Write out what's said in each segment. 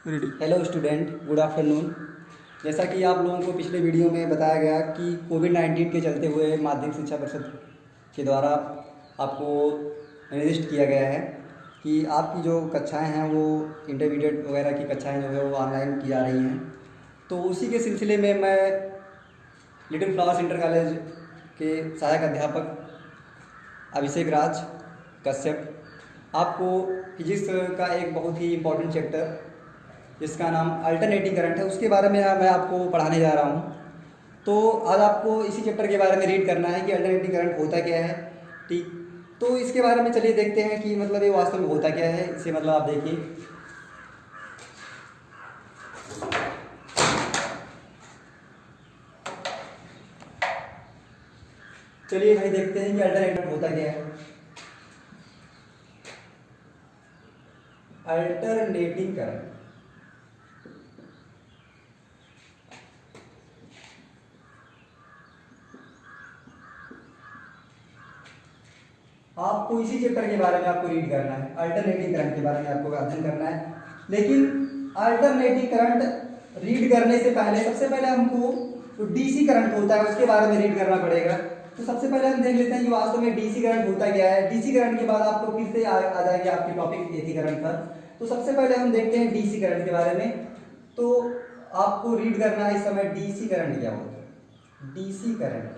Ready. Hello student, good afternoon. जैसा कि आप लोगों को पिछले वीडियो में बताया गया कि कोविड-19 के चलते हुए माध्यमिक शिक्षा परिषद के द्वारा आपको निर्दिष्ट किया गया है कि आपकी जो कक्षाएं हैं वो इंटरमीडिएट वगैरह की कक्षाएं जो है वो ऑनलाइन की जा रही हैं। तो उसी के सिलसिले में मैं लिटिल फ्लावर्स इंटर कॉलेज के सहायक अध्यापक अभिषेक राज कश्यप आपको फिजिक्स का एक बहुत ही इम्पोर्टेंट चैप्टर जिसका नाम अल्टरनेटिंग करंट है उसके बारे में मैं आपको पढ़ाने जा रहा हूँ। तो आज आपको इसी चैप्टर के बारे में रीड करना है कि अल्टरनेटिंग करंट होता क्या है। ठीक, तो इसके बारे में चलिए देखते हैं कि मतलब ये वास्तव में होता क्या है। इसे मतलब आप देखिए, चलिए भाई देखते हैं कि अल्टरनेटिंग होता क्या है। अल्टरनेटिंग करंट आपको इसी चैप्टर के बारे में आपको रीड करना है। अल्टरनेटिंग करंट के बारे में आपको अध्ययन करना है। लेकिन अल्टरनेटिंग करंट रीड करने से पहले सबसे पहले हमको जो डीसी करंट होता है उसके बारे में रीड करना पड़ेगा। तो सबसे पहले हम देख लेते हैं कि वास्तव में डीसी करंट होता क्या है। डीसी करंट के बाद आपको फिर से आ जाएंगे आपके टॉपिक एसी करंट पर। तो सबसे पहले हम देखते हैं डीसी करंट के बारे में। तो आपको रीड करना है इस समय डीसी करंट क्या होता है। डीसी करंट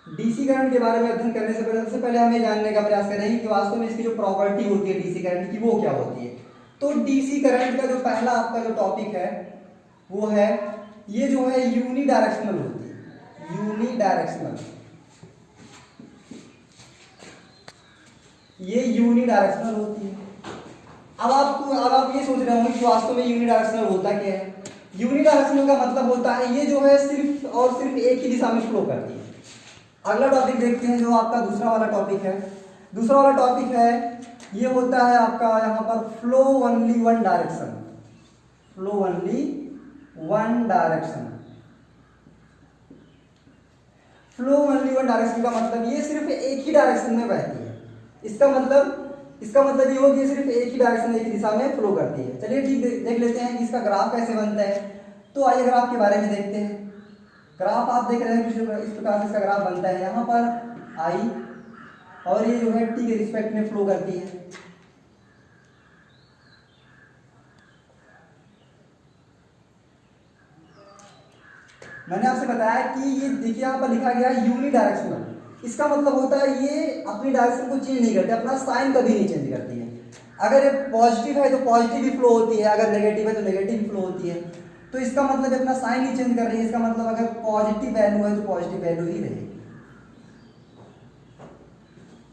डीसी करंट के बारे में अध्ययन करने से पहले सबसे पहले हमें जानने का प्रयास करेंगे कि वास्तव में इसकी जो प्रॉपर्टी होती है डीसी करंट की वो क्या होती है। तो डीसी करंट का जो पहला आपका जो टॉपिक है वो है ये जो है यूनिडायरेक्शनल होती है। यूनिडायरेक्शनल, ये यूनिडायरेक्शनल होती है। अब आप ये सोच रहे होंगे कि वास्तव में यूनिडायरेक्शनल होता क्या है। यूनिडायरेक्शनल का मतलब होता है ये जो है सिर्फ और सिर्फ एक ही दिशा में फ्लो करती है। अगला टॉपिक देखते हैं जो आपका दूसरा वाला टॉपिक है। दूसरा वाला टॉपिक है ये होता है आपका यहाँ पर flow only one direction. Flow only one direction. Flow only one direction का मतलब ये सिर्फ एक ही डायरेक्शन में बहती है। इसका मतलब ये हो कि ये सिर्फ एक ही डायरेक्शन, एक ही दिशा में फ्लो करती है। चलिए ठीक, देख लेते हैं कि इसका ग्राफ कैसे बनता है। तो आइए ग्राफ के बारे में देखते हैं। ग्राफ आप देख रहे हैं कुछ इस प्रकार से इसका ग्राफ बनता है। यहाँ पर आई और ये जो है टी के रिस्पेक्ट में फ्लो करती है। मैंने आपसे बताया कि ये देखिए यहाँ पर लिखा गया है यूनिडायरेक्शनल। इसका मतलब होता है ये अपनी डायरेक्शन को चेंज नहीं करती, अपना साइन कभी नहीं चेंज करती है। अगर ये पॉजिटिव है तो पॉजिटिव ही फ्लो होती है, अगर नेगेटिव है तो नेगेटिव ही फ्लो होती है। तो इसका मतलब अपना साइन नहीं चेंज कर रही है। इसका मतलब अगर पॉजिटिव वैल्यू है तो पॉजिटिव वैल्यू ही रहेगी।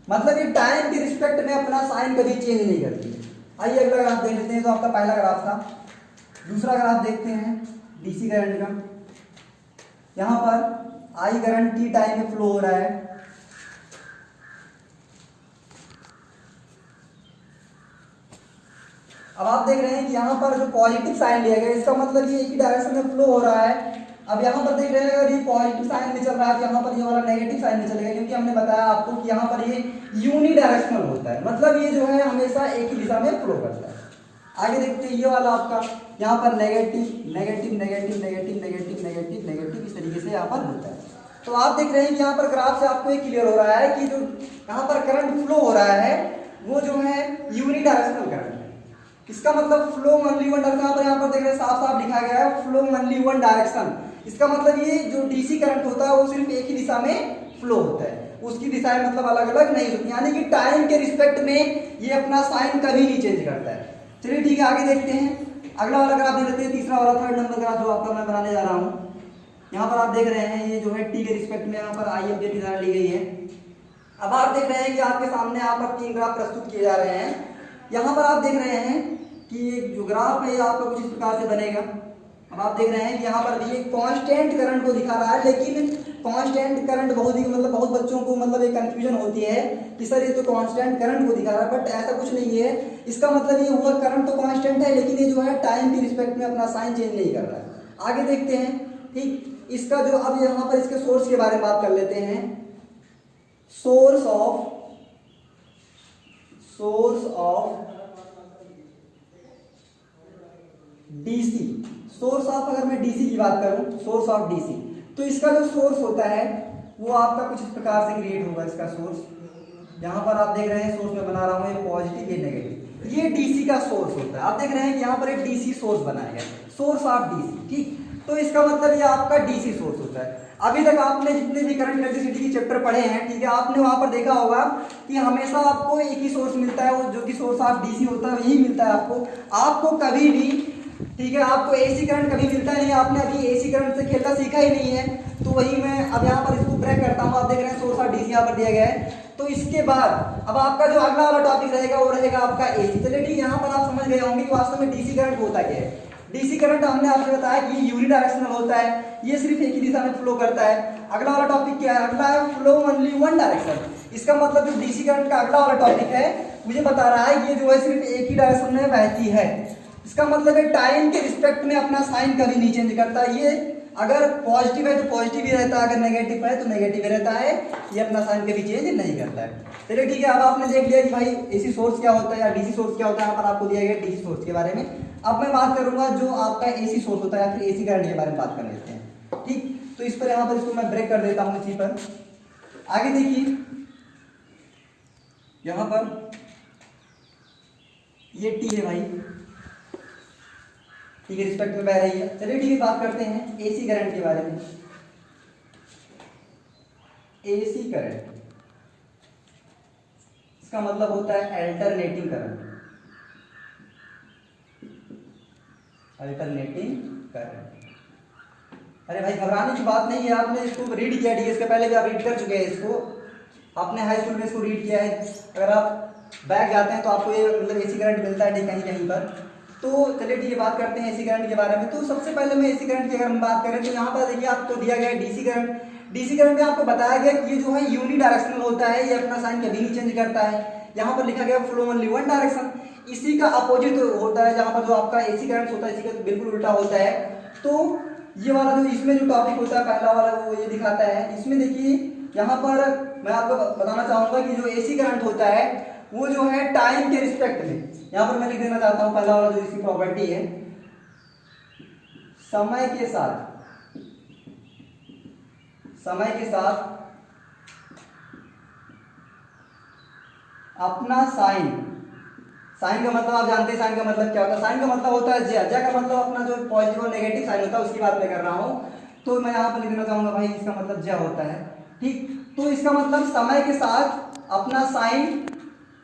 मतलब ये टाइम के रिस्पेक्ट में अपना साइन कभी चेंज नहीं करती है। आइए अगला ग्राफ देख लेते हैं। तो आपका पहला ग्राफ था। दूसरा ग्राफ देखते हैं डीसी करंट का। यहां पर आई करंट टी टाइम में फ्लो हो रहा है। अब आप देख रहे हैं कि यहाँ पर जो पॉजिटिव साइन लिया गया इसका मतलब ये एक ही डायरेक्शन में फ्लो हो रहा है। अब यहाँ पर देख रहे हैं अगर ये पॉजिटिव साइन में चल रहा है तो यहाँ पर ये वाला नेगेटिव साइन में चलेगा, क्योंकि हमने बताया आपको कि यहाँ पर ये यूनिडायरेक्शनल होता है। मतलब ये जो है हमेशा एक ही दिशा में फ्लो करता है। आगे देखते हैं ये वाला आपका यहाँ पर negative negative negative negative negative negative negative इस तरीके से यहाँ पर होता है। तो आप देख रहे हैं कि यहाँ पर ग्राफ से आपको ये क्लियर हो रहा है कि जो यहाँ पर करंट फ्लो हो रहा है वो जो है यूनिडायरेक्शनल करंट है। इसका मतलब फ्लो ओनली वन डायरेक्शन। यहाँ पर देख रहे हैं साफ साफ लिखा गया है फ्लो ओनली वन डायरेक्शन। इसका मतलब ये जो डीसी करंट होता है वो सिर्फ एक ही दिशा में फ्लो होता है, उसकी दिशाएं मतलब अलग अलग नहीं होती। यानी कि टाइम के रिस्पेक्ट में ये अपना साइन कभी नहीं चेंज करता है। चलिए ठीक है, आगे देखते हैं। अगला वाला ग्राफ देख लेते हैं, तीसरा वाला थर्ड नंबर ग्राफ जो आपका मैं बनाने जा रहा हूँ। यहाँ पर आप देख रहे हैं ये जो है टी के रिस्पेक्ट में यहाँ पर आई अपडेट की धारणा ली गई है। अब आप देख रहे हैं कि आपके सामने यहाँ पर 3 ग्राफ प्रस्तुत किए जा रहे हैं। यहाँ पर आप देख रहे हैं कि जो ग्राफ है आपका कुछ इस प्रकार से बनेगा। अब आप देख रहे हैं कि यहाँ पर ये कांस्टेंट करंट को दिखा रहा है, लेकिन कांस्टेंट करंट बहुत बच्चों को मतलब एक कंफ्यूजन होती है कि सर ये तो कांस्टेंट करंट को दिखा रहा है, बट ऐसा कुछ नहीं है। इसका मतलब ये हुआ करंट तो कांस्टेंट है, लेकिन ये जो है टाइम के रिस्पेक्ट में अपना साइन चेंज नहीं कर रहा है। आगे देखते हैं। ठीक, इसका जो अब यहाँ पर इसके सोर्स के बारे में बात कर लेते हैं। Source of DC, source of, अगर मैं डीसी की बात करूं, सोर्स ऑफ डीसी, तो इसका जो सोर्स होता है वो आपका कुछ इस प्रकार से क्रिएट होगा। इसका सोर्स यहाँ पर आप देख रहे हैं, सोर्स में बना रहा हूँ, ये पॉजिटिव ये नेगेटिव, ये डीसी का सोर्स होता है। आप देख रहे हैं कि यहाँ पर एक डीसी सोर्स बनाया गया, सोर्स ऑफ डीसी, ठीक। तो इसका मतलब ये आपका डीसी सोर्स होता है। अभी तक आपने जितने भी करंट इलेक्ट्रिसिटी के चैप्टर पढ़े हैं, ठीक है, आपने वहां पर देखा होगा कि हमेशा आपको एक ही सोर्स मिलता है, वो जो कि सोर्स ऑफ डीसी होता है वही मिलता है आपको कभी भी, ठीक है, आपको एसी करंट कभी मिलता नहीं है। आपने अभी एसी करंट से खेलना सीखा ही नहीं है। तो वही मैं अब यहाँ पर इसको ब्रेक करता हूँ। आप देख रहे हैं सोर्स ऑफ डीसी यहाँ पर दिया गया है। तो इसके बाद अब आपका जो अगला वाला टॉपिक रहेगा वो रहेगा आपका एसी। चलिए ठीक, यहाँ पर आप समझ गए होंगे कि वास्तव में डीसी करंट होता क्या है। डीसी करंट हमने आपसे बताया कि यूनिडायरेक्शनल होता है, ये सिर्फ एक ही दिशा में फ्लो करता है। अगला वाला टॉपिक क्या है? अगला है फ्लो ओनली वन डायरेक्शन। इसका मतलब जो डीसी करंट का अगला वाला टॉपिक है मुझे बता रहा है ये जो है सिर्फ एक ही डायरेक्शन में बहती है। इसका मतलब है टाइम के रिस्पेक्ट में अपना साइन कभी नहीं चेंज करता। ये अगर पॉजिटिव है तो पॉजिटिव ही रहता है, अगर नेगेटिव है तो नेगेटिव ही रहता है। ये अपना साइन कभी चेंज नहीं करता है। चलिए ठीक है, अब आपने देख लिया कि भाई एसी सोर्स क्या होता है या डीसी सोर्स क्या होता है। यहाँ पर आपको दिया गया डीसी सोर्स के बारे में। अब मैं बात करूंगा जो आपका एसी सोर्स होता है या फिर एसी करंट के बारे में बात कर लेते हैं। ठीक, तो इस पर यहाँ पर इसको मैं ब्रेक कर देता हूँ इसी पर। आगे देखिए, यहाँ पर ये टी है भाई, ठीक है, रिस्पेक्ट में बह रही है। चलिए ठीक है, बात करते हैं एसी करंट के बारे में। एसी करंट इसका मतलब होता है अल्टरनेटिंग करंट। अल्टरनेटिंग करंट, अरे भाई घबराने की बात नहीं है। आपने इसको रीड किया, ठीक है, इसके पहले भी आप रीड कर चुके हैं इसको, आपने हाई स्कूल में इसको रीड किया है। अगर आप बैक जाते हैं तो आपको ये मतलब एसी करंट मिलता है, ठीक, कहीं कहीं पर। तो चलिए ठीक है, बात करते हैं एसी करंट के बारे में। तो सबसे पहले मैं एसी करंट की अगर हम बात करें तो यहाँ पर देखिए आपको दिया गया है डीसी करंट। डीसी करंट में आपको बताया गया कि ये जो है यूनिडायरेक्शनल होता है, ये अपना साइन कभी नहीं चेंज करता है। यहाँ पर लिखा गया फ्लो ओनली वन डायरेक्शन। इसी का अपोजिट होता है जहाँ पर जो आपका एसी करंट होता है, इसी का बिल्कुल उल्टा होता है। तो ये वाला जो इसमें जो टॉपिक होता है पहला वाला वो ये दिखाता है। इसमें देखिए यहाँ पर मैं आपको बताना चाहूंगा कि जो एसी करंट होता है वो जो है टाइम के रिस्पेक्ट में, यहाँ पर मैं लिख देना चाहता हूँ पहला वाला जो इसकी प्रॉपर्टी है, समय के साथ अपना साइन का मतलब आप जानते हैं साइन का मतलब क्या होता है। साइन का मतलब होता है ज्या का मतलब अपना जो पॉजिटिव और नेगेटिव साइन होता है उसकी बात मैं कर रहा हूं। तो मैं यहाँ पर लिखना चाहूंगा भाई इसका मतलब ज्या होता है, ठीक। तो इसका मतलब समय के साथ अपना साइन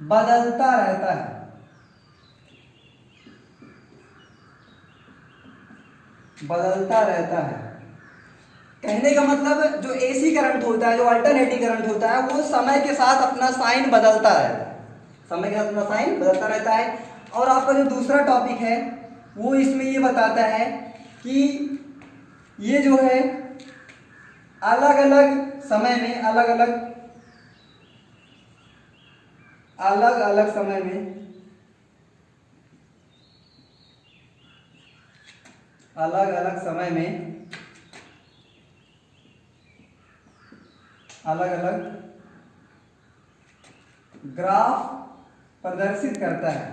बदलता रहता है। कहने का मतलब जो एसी करंट होता है, जो अल्टरनेटिंग करंट होता है, वो समय के साथ अपना साइन बदलता रहता है। समय के साथ अपना साइन बदलता रहता है। और आपका जो दूसरा टॉपिक है वो इसमें ये बताता है कि ये जो है अलग अलग समय में अलग अलग समय में अलग अलग ग्राफ प्रदर्शित करता है।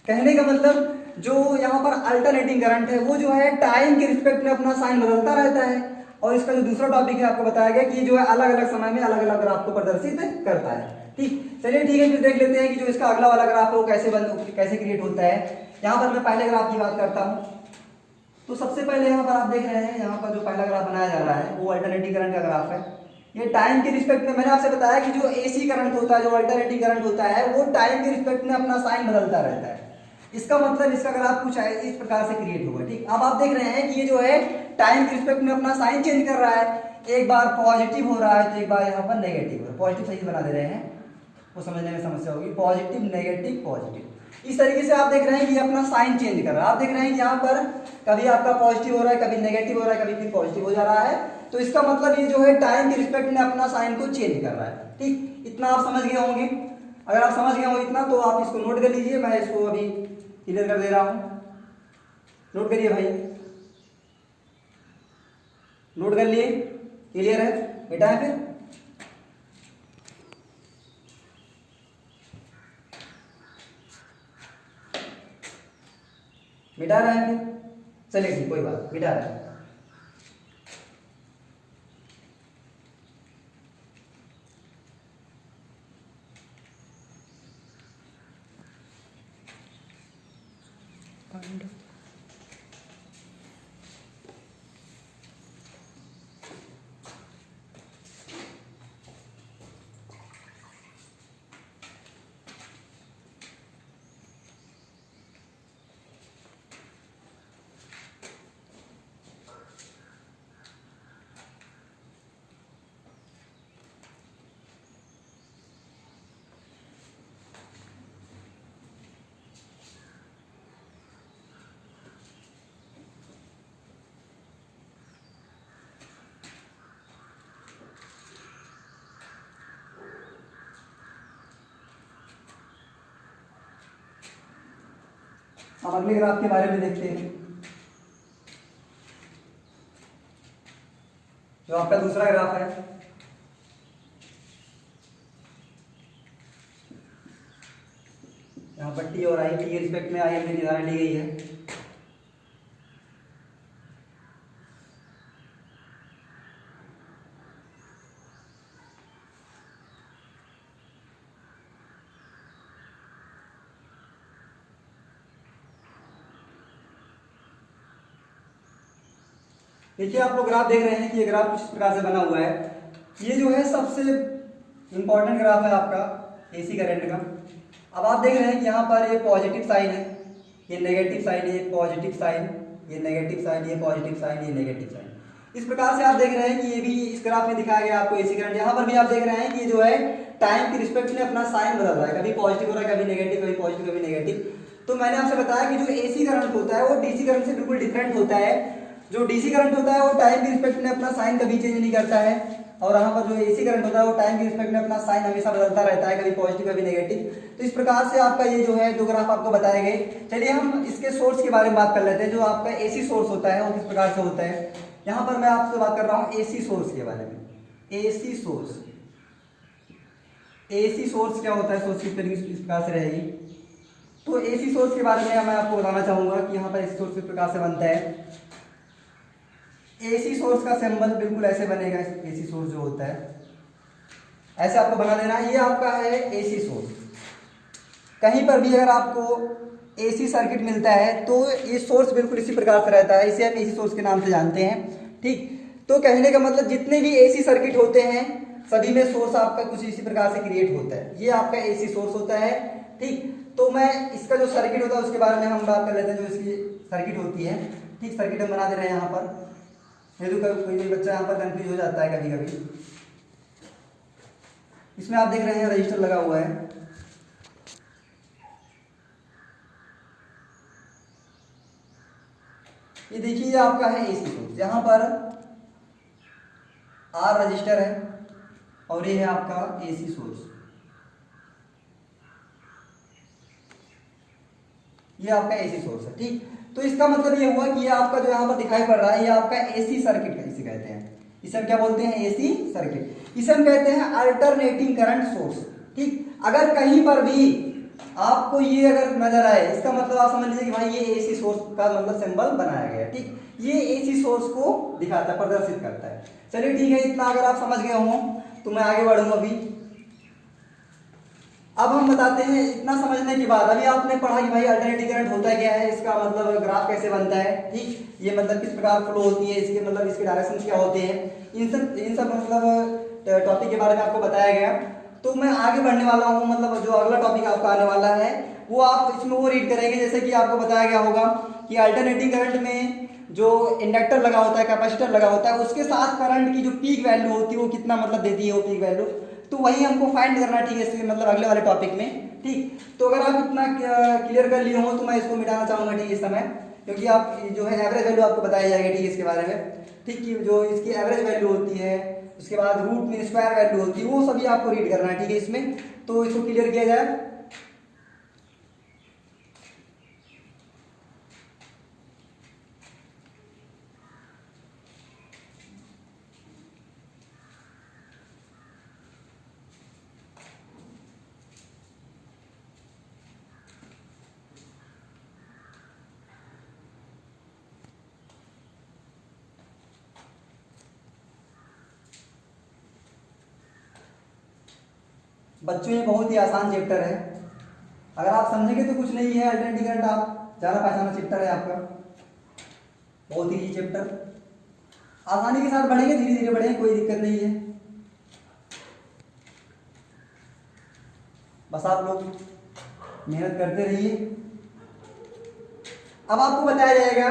कहने का मतलब जो यहाँ पर अल्टरनेटिंग करंट है वो जो है टाइम के रिस्पेक्ट में अपना साइन बदलता रहता है। और इसका जो दूसरा टॉपिक है आपको बताया गया कि ये जो है अलग अलग समय में अलग अलग ग्राफ को प्रदर्शित करता है, ठीक। चलिए ठीक है, फिर देख लेते हैं कि जो इसका अगला वाला ग्राफ है वो कैसे क्रिएट होता है। यहाँ पर मैं पहले ग्राफ की बात करता हूँ। तो सबसे पहले यहाँ पर आप देख रहे हैं, यहाँ पर जो पहला ग्राफ बनाया जा रहा है वो अल्टरनेटिंग करंट का ग्राफ है। ये टाइम के रिस्पेक्ट में, मैंने आपसे बताया कि जो एसी करंट होता है, जो अल्टरनेटिंग करंट होता है, वो टाइम के रिस्पेक्ट में अपना साइन बदलता रहता है। इसका मतलब इसका ग्राफ कुछ इस प्रकार से क्रिएट होगा, ठीक। अब आप देख रहे हैं कि ये जो है टाइम के रिस्पेक्ट में अपना साइन चेंज कर रहा है। एक बार पॉजिटिव हो रहा है तो एक बार यहाँ पर नेगेटिव हो रहा है। पॉजिटिव सही बना दे रहे हैं, वो समझने में समस्या होगी। पॉजिटिव नेगेटिव पॉजिटिव, इस तरीके से आप देख रहे हैं कि अपना साइन चेंज कर रहा है। आप देख रहे हैं कि यहाँ पर कभी आपका पॉजिटिव हो रहा है, कभी नेगेटिव हो रहा है, कभी फिर पॉजिटिव हो जा रहा है। तो इसका मतलब ये जो है टाइम के रिस्पेक्ट में अपना साइन को चेंज कर रहा है, ठीक। इतना आप समझ गए होंगे। अगर आप समझ गए हो इतना तो आप इसको नोट कर लीजिए। मैं इसको अभी क्लियर कर दे रहा हूं, नोट करिए भाई, नोट कर लिए, क्लियर है बेटा है। फिर मिटा रहे हैं फिर, चलिए ठीक, कोई बात, मिटा रहे हैं। अब अगले ग्राफ के बारे में देखते हैं, जो आपका दूसरा ग्राफ है। यहाँ पर टी और आई, टी के रिस्पेक्ट में आई हमने निर्धारण ली गई है। देखिए आप लोग ग्राफ देख रहे हैं कि ये ग्राफ किस प्रकार से बना हुआ है। ये जो है सबसे इंपॉर्टेंट ग्राफ है आपका एसी करंट का। अब आप देख रहे हैं कि यहाँ पर ये पॉजिटिव साइन है, ये नेगेटिव साइन है, ये पॉजिटिव साइन, ये नेगेटिव साइन, ये पॉजिटिव साइन, ये नेगेटिव साइन। इस प्रकार से आप देख रहे हैं कि ये भी इस ग्राफ में दिखाया गया आपको एसी करंट। यहाँ पर भी आप देख रहे हैं कि ये जो है टाइम के रिस्पेक्ट में अपना साइन बदल रहा है, कभी पॉजिटिव हो रहा है, कभी नेगेटिव, कभी पॉजिटिव, कभी नेगेटिव। तो मैंने आपसे बताया कि जो एसी करंट होता है वो डीसी करंट से बिल्कुल डिफरेंट होता है। जो डीसी करंट होता है वो टाइम के रिस्पेक्ट में अपना साइन कभी चेंज नहीं करता है, और यहाँ पर जो एसी करंट होता है वो टाइम के रिस्पेक्ट में अपना साइन हमेशा बदलता रहता है, कभी पॉजिटिव कभी नेगेटिव। तो इस प्रकार से आपका ये जो है दो ग्राफ आपको बताए गए। चलिए हम इसके सोर्स के बारे में बात कर लेते हैं। जो आपका एसी सोर्स होता है वो किस प्रकार से होता है। यहाँ पर मैं आपसे बात कर रहा हूँ एसी सोर्स के बारे में। एसी सोर्स, एसी सोर्स क्या होता है, सोर्स किस प्रकार से रहेगी। तो एसी सोर्स के बारे में मैं आपको बताना चाहूंगा कि यहाँ पर एसी सोर्स किस प्रकार से बनता है। एसी सोर्स का सिंबल बिल्कुल ऐसे बनेगा। एसी सोर्स जो होता है ऐसे आपको बना देना है। ये आपका है एसी सोर्स। कहीं पर भी अगर आपको एसी सर्किट मिलता है तो ये सोर्स बिल्कुल इसी प्रकार से रहता है, इसे हम एसी सोर्स के नाम से जानते हैं। ठीक, तो कहने का मतलब जितने भी एसी सर्किट होते हैं सभी में सोर्स आपका कुछ इसी प्रकार से क्रिएट होता है। ये आपका एसी सोर्स होता है। ठीक, तो मैं इसका जो सर्किट होता है उसके बारे में हम बात कर लेते हैं। जो इसकी सर्किट होती है, ठीक, सर्किट हम बना दे रहे हैं यहाँ पर। ये तो कोई भी बच्चा यहाँ पर कंफ्यूज हो जाता है कभी कभी। इसमें आप देख रहे हैं रजिस्टर लगा हुआ है। ये देखिए ये आपका है एसी सोर्स। यहाँ पर आर रजिस्टर है और ये है आपका एसी सोर्स। ये आपका एसी सोर्स है। ठीक, तो इसका मतलब ये हुआ कि ये आपका जो यहाँ पर दिखाई पड़ रहा है ये आपका एसी सर्किट है, इसे कहते हैं। इसे हम क्या बोलते हैं, एसी सर्किट। इसे हम कहते हैं अल्टरनेटिंग करंट सोर्स। ठीक, अगर कहीं पर भी आपको ये अगर नजर आए इसका मतलब आप समझ लीजिए कि भाई ये एसी सोर्स का मतलब सिंबल बनाया गया है। ठीक, ये एसी सोर्स को दिखाता है, प्रदर्शित करता है। चलिए ठीक है, इतना अगर आप समझ गए हो तो मैं आगे बढ़ूंगा अभी। अब हम बताते हैं, इतना समझने के बाद अभी आपने पढ़ा कि भाई अल्टरनेटिंग करंट होता क्या है, इसका मतलब ग्राफ कैसे बनता है। ठीक, ये मतलब किस प्रकार फ्लो होती है, इसके मतलब इसके डायरेक्शन क्या होते हैं, इन सब मतलब टॉपिक के बारे में आपको बताया गया। तो मैं आगे बढ़ने वाला हूँ, मतलब जो अगला टॉपिक आपका आने वाला है वो आप इसमें वो रीड करेंगे जैसे कि आपको बताया गया होगा कि अल्टरनेटिंग करंट में जो इंडक्टर लगा होता है, कैपेसिटर लगा होता है, उसके साथ करंट की जो पीक वैल्यू होती है वो कितना मतलब देती है वो पीक वैल्यू, तो वही हमको फाइंड करना। ठीक है, इसके मतलब अगले वाले टॉपिक में। ठीक, तो अगर आप इतना क्लियर कर लिए हो तो मैं इसको मिटाना चाहूंगा। ठीक, इस समय क्योंकि आप जो है एवरेज वैल्यू आपको बताया जाएगा। ठीक, इसके बारे में। ठीक, कि जो इसकी एवरेज वैल्यू होती है, उसके बाद रूट में स्क्वायर वैल्यू होती है, वो सभी आपको रीड करना है। ठीक है, इसमें तो इसको क्लियर किया जाए। बच्चों ये बहुत ही आसान चैप्टर है, अगर आप समझेंगे तो कुछ नहीं है। अल्टरनेटिव करंट आप जाना पहचाना चैप्टर है आपका, बहुत ही इजी चैप्टर, आसानी के साथ बढ़ेंगे, धीरे धीरे बढ़ेंगे, कोई दिक्कत नहीं है। बस आप लोग मेहनत करते रहिए। अब आपको बताया जाएगा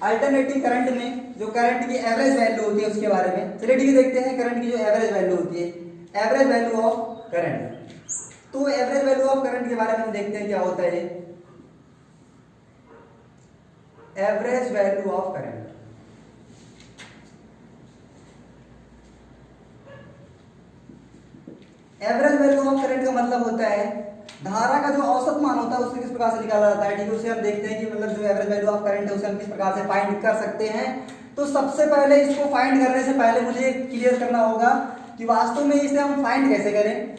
अल्टरनेटिंग करंट में जो करंट की एवरेज वैल्यू होती है उसके बारे में। चलिए ठीक है, देखते हैं करंट की जो एवरेज वैल्यू होती है, एवरेज वैल्यू ऑफ करंट। तो एवरेज वैल्यू ऑफ करंट के बारे में हम देखते हैं क्या होता है। Average value of current, average value of current का मतलब होता है धारा का जो औसत मान होता है उसे किस प्रकार से निकाला जाता है। ठीक है, उसे हम देखते हैं कि मतलब जो एवरेज वैल्यू ऑफ करंट है उसे हम किस प्रकार से फाइंड कर सकते हैं। तो सबसे पहले इसको फाइंड करने से पहले मुझे क्लियर करना होगा कि वास्तव में इसे हम फाइंड कैसे करें।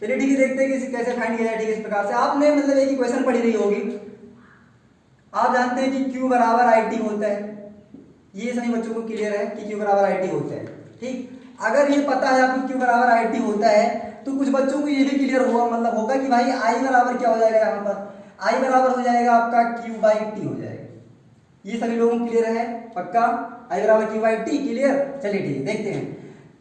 चलिए ठीक है, देखते हैं कि इसे कैसे फाइंड किया जाए। ठीक है, इस प्रकार से आपने मतलब एक इक्वेशन पढ़ी रही होगी, आप जानते हैं कि Q बराबर IT होता है, ये सभी बच्चों को क्लियर है कि Q बराबर IT होता है। ठीक, अगर ये पता है आपको Q बराबर IT होता है तो कुछ बच्चों को ये भी क्लियर हुआ मतलब होगा कि भाई I बराबर क्या हो जाएगा, यहाँ पर I बराबर हो जाएगा आपका Q/T हो जाएगा। ये सभी लोगों को क्लियर है पक्का, I बराबर Q/T क्लियर। चलिए ठीक है, देखते हैं।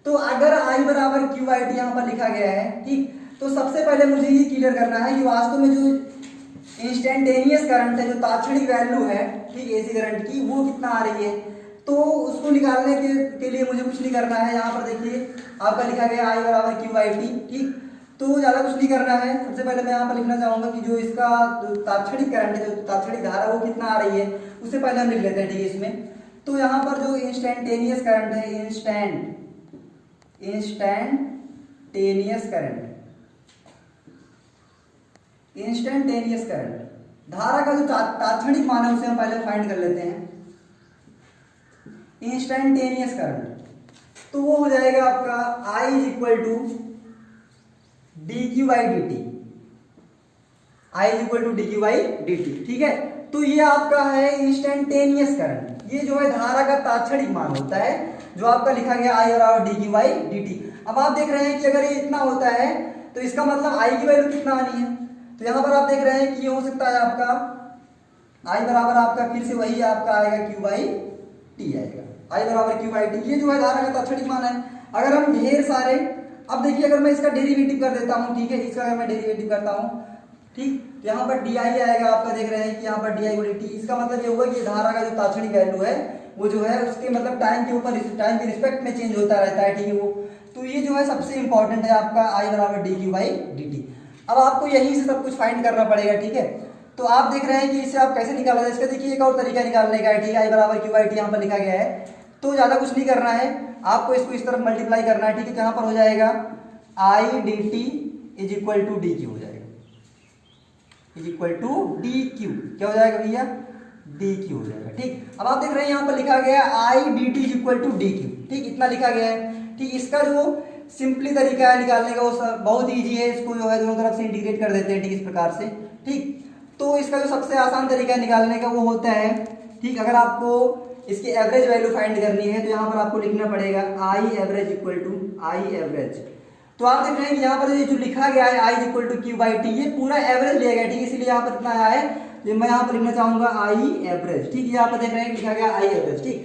तो अगर I बराबर Q/T यहाँ पर लिखा गया है, ठीक, तो सबसे पहले मुझे ये क्लियर करना है कि वास्तव में जो इंस्टेंटेनियस करंट है, जो तात्क्षणिक वैल्यू है ठीक एसी करंट की, वो कितना आ रही है। तो उसको निकालने के लिए मुझे कुछ नहीं करना है। यहाँ पर देखिए आपका लिखा गया I बराबर Q/T। ठीक, तो ज़्यादा कुछ नहीं करना है। सबसे पहले मैं यहाँ पर लिखना चाहूँगा कि जो इसका तात्क्षणिक करंट है, जो तात्क्षणिक धारा वो कितना आ रही है, उससे पहले हम लिख लेते हैं। ठीक है, इसमें तो यहाँ पर जो इंस्टेंटेनियस करंट है, इंस्टेंटेनियस करंट धारा का जो तात्क्षणिक मान है उसे हम पहले फाइंड कर लेते हैं। इंस्टेंटेनियस करंट तो वो हो जाएगा आपका I equal to dQ/dt, I equal to dQ/dt। ठीक है, तो ये आपका है इंस्टेंटेनियस करंट, ये जो है धारा का तात्क्षणिक मान होता है जो आपका लिखा गया I बराबर dQ/dt। अब आप देख रहे हैं कि अगर ये इतना होता है तो इसका मतलब I की वैल्यू कितना आनी है। तो यहाँ पर आप देख रहे हैं कि ये हो सकता है आपका I बराबर आपका फिर से वही आपका आएगा Q/T आएगा, I बराबर Q/T। ये जो है धारा का तात्क्षणिक मान है। अगर हम ढेर सारे, अब देखिए अगर मैं इसका डेरिवेटिव कर देता हूँ, ठीक है, इसका अगर मैं डेरिवेटिव करता हूँ, ठीक, तो यहाँ पर DI आएगा, आपका देख रहे हैं कि यहाँ पर DI/dt। इसका मतलब ये हुआ कि धारा का जो तात्क्षणिक वैल्यू है वो जो है उसके मतलब टाइम के ऊपर, टाइम के रिस्पेक्ट में चेंज होता रहता है। ठीक है, वो तो ये जो है सबसे इंपॉर्टेंट है आपका I बराबर dQ/dt। अब आपको यहीं से सब कुछ फाइंड करना पड़ेगा। ठीक है, तो आप देख रहे हैं कि इसे आप कैसे निकाला जाए। इसका देखिए एक और तरीका निकालने का है। ठीक है, I बराबर Q/T यहाँ पर लिखा गया है, तो ज़्यादा कुछ नहीं करना है, आपको इसको इस तरफ मल्टीप्लाई करना है। ठीक है, यहाँ पर हो जाएगा I dt is equal to DQ हो जाएगा, इज इक्वल टू DQ। क्या हो जाएगा भैया, DQ हो जाएगा। ठीक, अब आप देख रहे हैं यहाँ पर लिखा गया I dt is equal to DQ। ठीक, इतना लिखा गया है। ठीक, इसका जो सिंपली तरीका है निकालने का वो बहुत ईजी है, इसको जो है दोनों तरफ से इंटीग्रेट कर देते हैं। ठीक, इस प्रकार से। ठीक, तो इसका जो सबसे आसान तरीका निकालने का वो होता है, ठीक, अगर आपको इसकी एवरेज वैल्यू फाइंड करनी है तो यहाँ पर आपको लिखना पड़ेगा I average equal to I average. तो आप देख रहे हैं कि यहाँ पर जो लिखा गया है I इक्वल टू Q/T, ये पूरा एवरेज लिया गया। ठीक, इसीलिए यहाँ पर इतना आया है, तो मैं यहाँ पर लिखना चाहूंगा I एवरेज। ठीक, यहाँ पर देख रहे हैं लिखा गया I एवरेज। ठीक,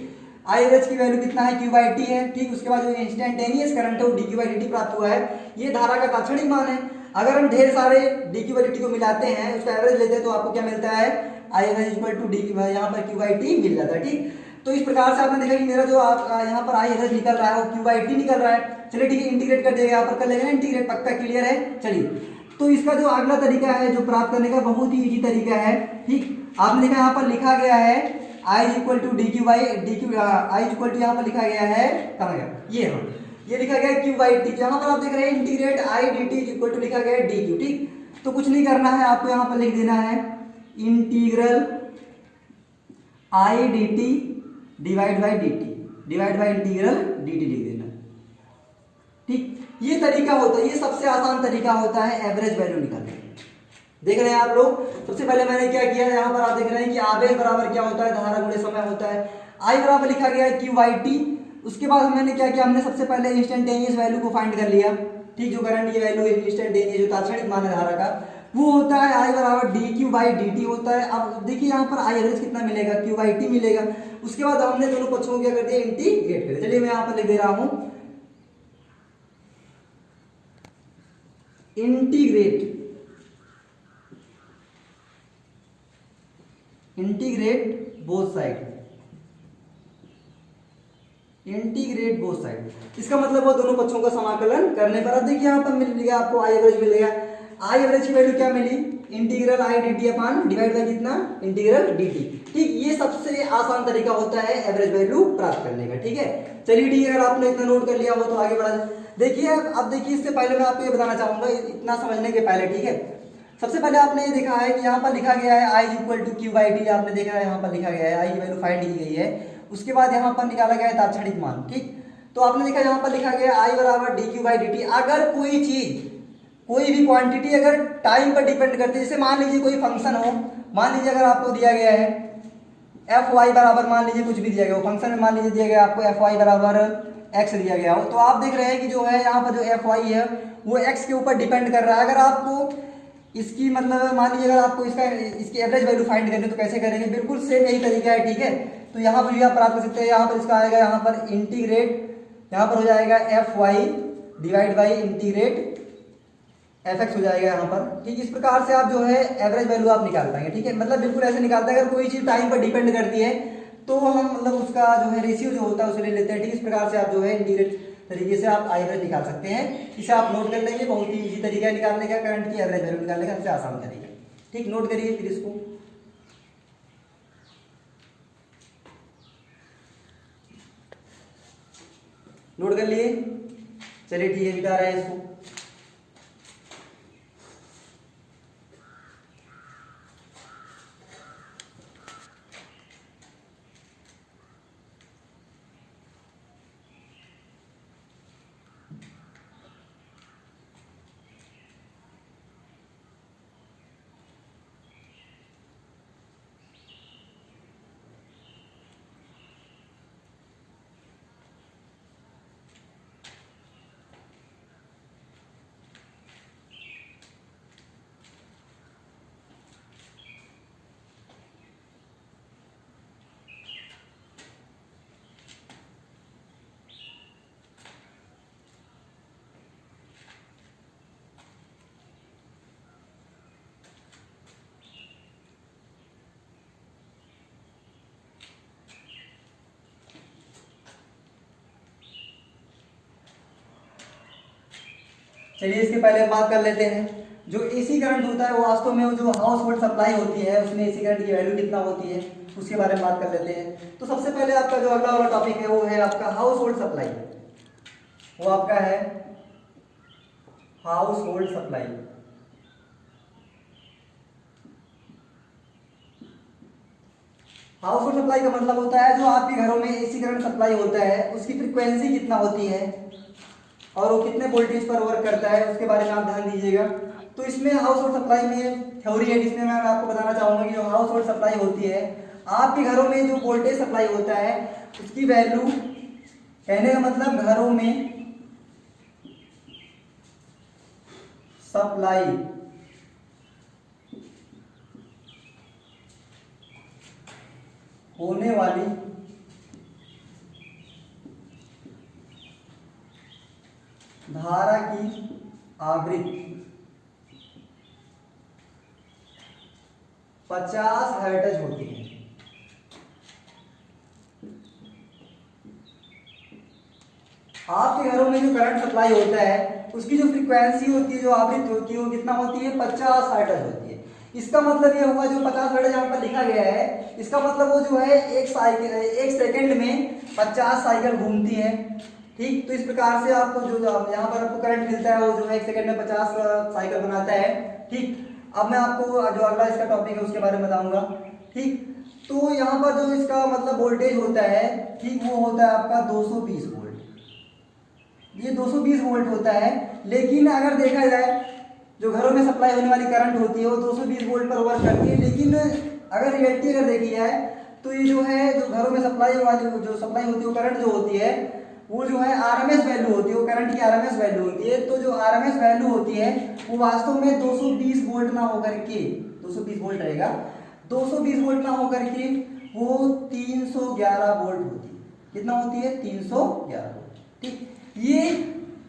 I एवरेज की वैल्यू कितना है, Q/T है। ठीक, उसके बाद जो इंस्टेंटेनियस करंट है वो dQ/dt प्राप्त हुआ है, ये धारा का तात्क्षणिक मान है। अगर हम ढेर सारे dQ/dt को मिलाते हैं, उसका एवरेज लेते हैं, तो आपको क्या मिलता है, I एवरेज इक्वल टू यहाँ पर Q/T मिल जाता है। ठीक, तो इस प्रकार से आपने देखा कि मेरा जो यहाँ पर I एवरेज निकल रहा है वो Q/T निकल रहा है। चलिए ठीक है, इंटीग्रेट कर देगा, यहाँ पर कर लेंगे ना इंटीग्रेट, पक्का क्लियर है। चलिए, तो इसका जो अगला तरीका है जो प्राप्त करने का बहुत ही इजी तरीका है। ठीक, आपने देखा यहाँ पर लिखा गया है I equal to DQ/DQ, I equal to यहाँ पर लिखा गया है, कहाँ गया ये, हाँ, ये लिखा गया है Q/T। यहाँ पर आप देख रहे हैं integrate I dt equal to लिखा गया है DQ। ठीक, तो कुछ नहीं करना है, आपको यहाँ पर लिख देना है integral I dt divide by dt, divide by integral dt लिख देना। ठीक, ये तरीका होता है, ये सबसे आसान तरीका होता है एवरेज वैल्यू निकालने का। देख रहे हैं आप लोग, सबसे पहले मैंने क्या किया, यहाँ पर आप देख रहे हैं कि आवेश बराबर क्या होता है, धारा गुणे समय होता है। I बराबर लिखा गया है Q/T। उसके बाद मैंने क्या किया, हमने सबसे पहले इंस्टेंटेनियस वैल्यू को फाइंड कर लिया। ठीक, जो करंट की वैल्यू इंस्टेंटेनियस जो तात्क्षणिक मान है धारा का, वो होता है आई बराबर D Q by D t होता है। अब देखिए यहाँ पर आई एवरेज कितना मिलेगा, क्यू बाई टी मिलेगा। उसके बाद हमने दोनों पक्षों को क्या कर दिया, इंटीग्रेट कर दिया। चलिए मैं यहाँ पर लिख दे रहा हूं इंटीग्रेट बोथ साइड। इसका मतलब वो दोनों पक्षों का समाकलन करने पर, अब देखिए यहाँ पर मिल गया आपको आई एवरेज मिलेगा। आई एवरेज की वैल्यू क्या मिली, integral I d t upon divide by कितना, इंटीग्रल डी टी। ठीक, ये सबसे आसान तरीका होता है एवरेज वैल्यू प्राप्त करने का। ठीक है, चलिए ठीक है, अगर आपने इतना नोट कर लिया हो तो आगे बढ़ा। देखिए अब देखिए, इससे पहले मैं आपको ये बताना चाहूंगा, इतना समझने के पहले, ठीक है, सबसे पहले आपने ये देखा है कि यहाँ पर लिखा गया है I equal to q by t, आपने देखा है यहाँ पर लिखा गया है आई की वैल्यू फाइंड की गई है। उसके बाद यहाँ पर निकाला गया है तात्क्षणिक मान। ठीक, तो आपने देखा यहाँ पर लिखा गया है आई बराबर D Q by D T. अगर कोई चीज, कोई भी क्वांटिटी अगर टाइम पर डिपेंड करती है, जैसे मान लीजिए कोई फंक्शन हो, मान लीजिए अगर आपको दिया गया है एफ वाई बराबर, मान लीजिए कुछ भी दिया गया हो फंक्शन में, मान लीजिए दिया गया आपको एफ वाई बराबर एक्स दिया गया हो, तो आप देख रहे हैं कि जो है यहाँ पर जो एफ वाई है वो एक्स के ऊपर डिपेंड कर रहा है। अगर आपको इसकी मतलब मान लीजिए अगर आपको इसकी एवरेज वैल्यू फाइंड करनी है तो कैसे करेंगे, बिल्कुल सेम यही तरीका है। ठीक है, तो यहाँ पर भी आप प्राप्त कर सकते हैं। यहाँ पर इसका आएगा, यहाँ पर इंटीग्रेट, यहाँ पर हो जाएगा f y divide by integrate f x हो जाएगा यहाँ पर। ठीक, इस प्रकार से आप जो है एवरेज वैल्यू आप निकाल पाएंगे। ठीक है, मतलब बिल्कुल ऐसे निकालते हैं। अगर कोई चीज टाइम पर डिपेंड करती है तो हम मतलब उसका जो है रेशियो जो होता है उसे ले लेते हैं। ठीक, इस प्रकार से आप जो है इंटीग्रेट तरीके से आप आई एवरेज निकाल सकते हैं। इसे आप नोट कर लेंगे, बहुत ही इजी तरीका है निकालने का, करंट की एवरेज वैल्यू निकालने का सबसे आसान तरीका। ठीक, नोट करिए फिर इसको। नोट कर लिए, चलिए ठीक है, मिटा रहे हैं इसको। चलिए इसके पहले हम बात कर लेते हैं, जो एसी करंट होता है वो वास्तव में वो जो हाउस होल्ड सप्लाई होती है उसमें एसी करंट की वैल्यू कितना होती है उसके बारे में बात कर लेते हैं। तो सबसे पहले आपका जो अगला वाला टॉपिक है वो है आपका हाउस होल्ड सप्लाई। वो आपका है house hold supply. House hold supply का मतलब होता है जो आपके घरों में एसी करंट सप्लाई होता है उसकी फ्रीक्वेंसी कितना होती है और वो कितने वोल्टेज पर वर्क करता है, उसके बारे में आप ध्यान दीजिएगा। तो इसमें हाउस होल्ड सप्लाई में थ्योरी है जिसमें मैं आपको बताना चाहूंगा कि जो हाउस होल्ड सप्लाई होती है आपके घरों में जो वोल्टेज सप्लाई होता है उसकी वैल्यू, कहने का मतलब घरों में सप्लाई होने वाली धारा की आवृत्ति 50 हर्ट्ज होती है। आपके घरों में जो करंट सप्लाई होता है उसकी जो फ्रीक्वेंसी होती है, जो आवृत्ति होती है वो कितना होती है, 50 हर्ट्ज होती है। इसका मतलब ये हुआ जो 50 हर्ट्ज यहाँ पर लिखा गया है, इसका मतलब वो जो है एक सेकंड में 50 साइकिल घूमती है। ठीक, तो इस प्रकार से आपको जो यहाँ पर आपको करंट मिलता है वो जो है एक सेकंड में 50 साइकिल बनाता है। ठीक, अब मैं आपको जो अगला इसका टॉपिक है उसके बारे में बताऊंगा। ठीक, तो यहाँ पर जो इसका मतलब वोल्टेज होता है, ठीक, वो होता है आपका 220 वोल्ट। ये 220 वोल्ट होता है, लेकिन अगर देखा जाए जो घरों में सप्लाई होने वाली करंट होती है वो 220 वोल्ट पर वर्क करती है, लेकिन अगर रियलिटी अगर देखी जाए तो ये जो है जो घरों में सप्लाई वाली जो सप्लाई होती है वो करंट जो होती है वो जो है आरएमएस वैल्यू होती है, वो करंट की आरएमएस वैल्यू होती है। तो जो आरएमएस वैल्यू होती है वो वास्तव में 220 वोल्ट ना होकर के 220 वोल्ट रहेगा, 220 वोल्ट ना होकर के वो 311 वोल्ट होती है। कितना होती है? 311 वोल्ट। ठीक,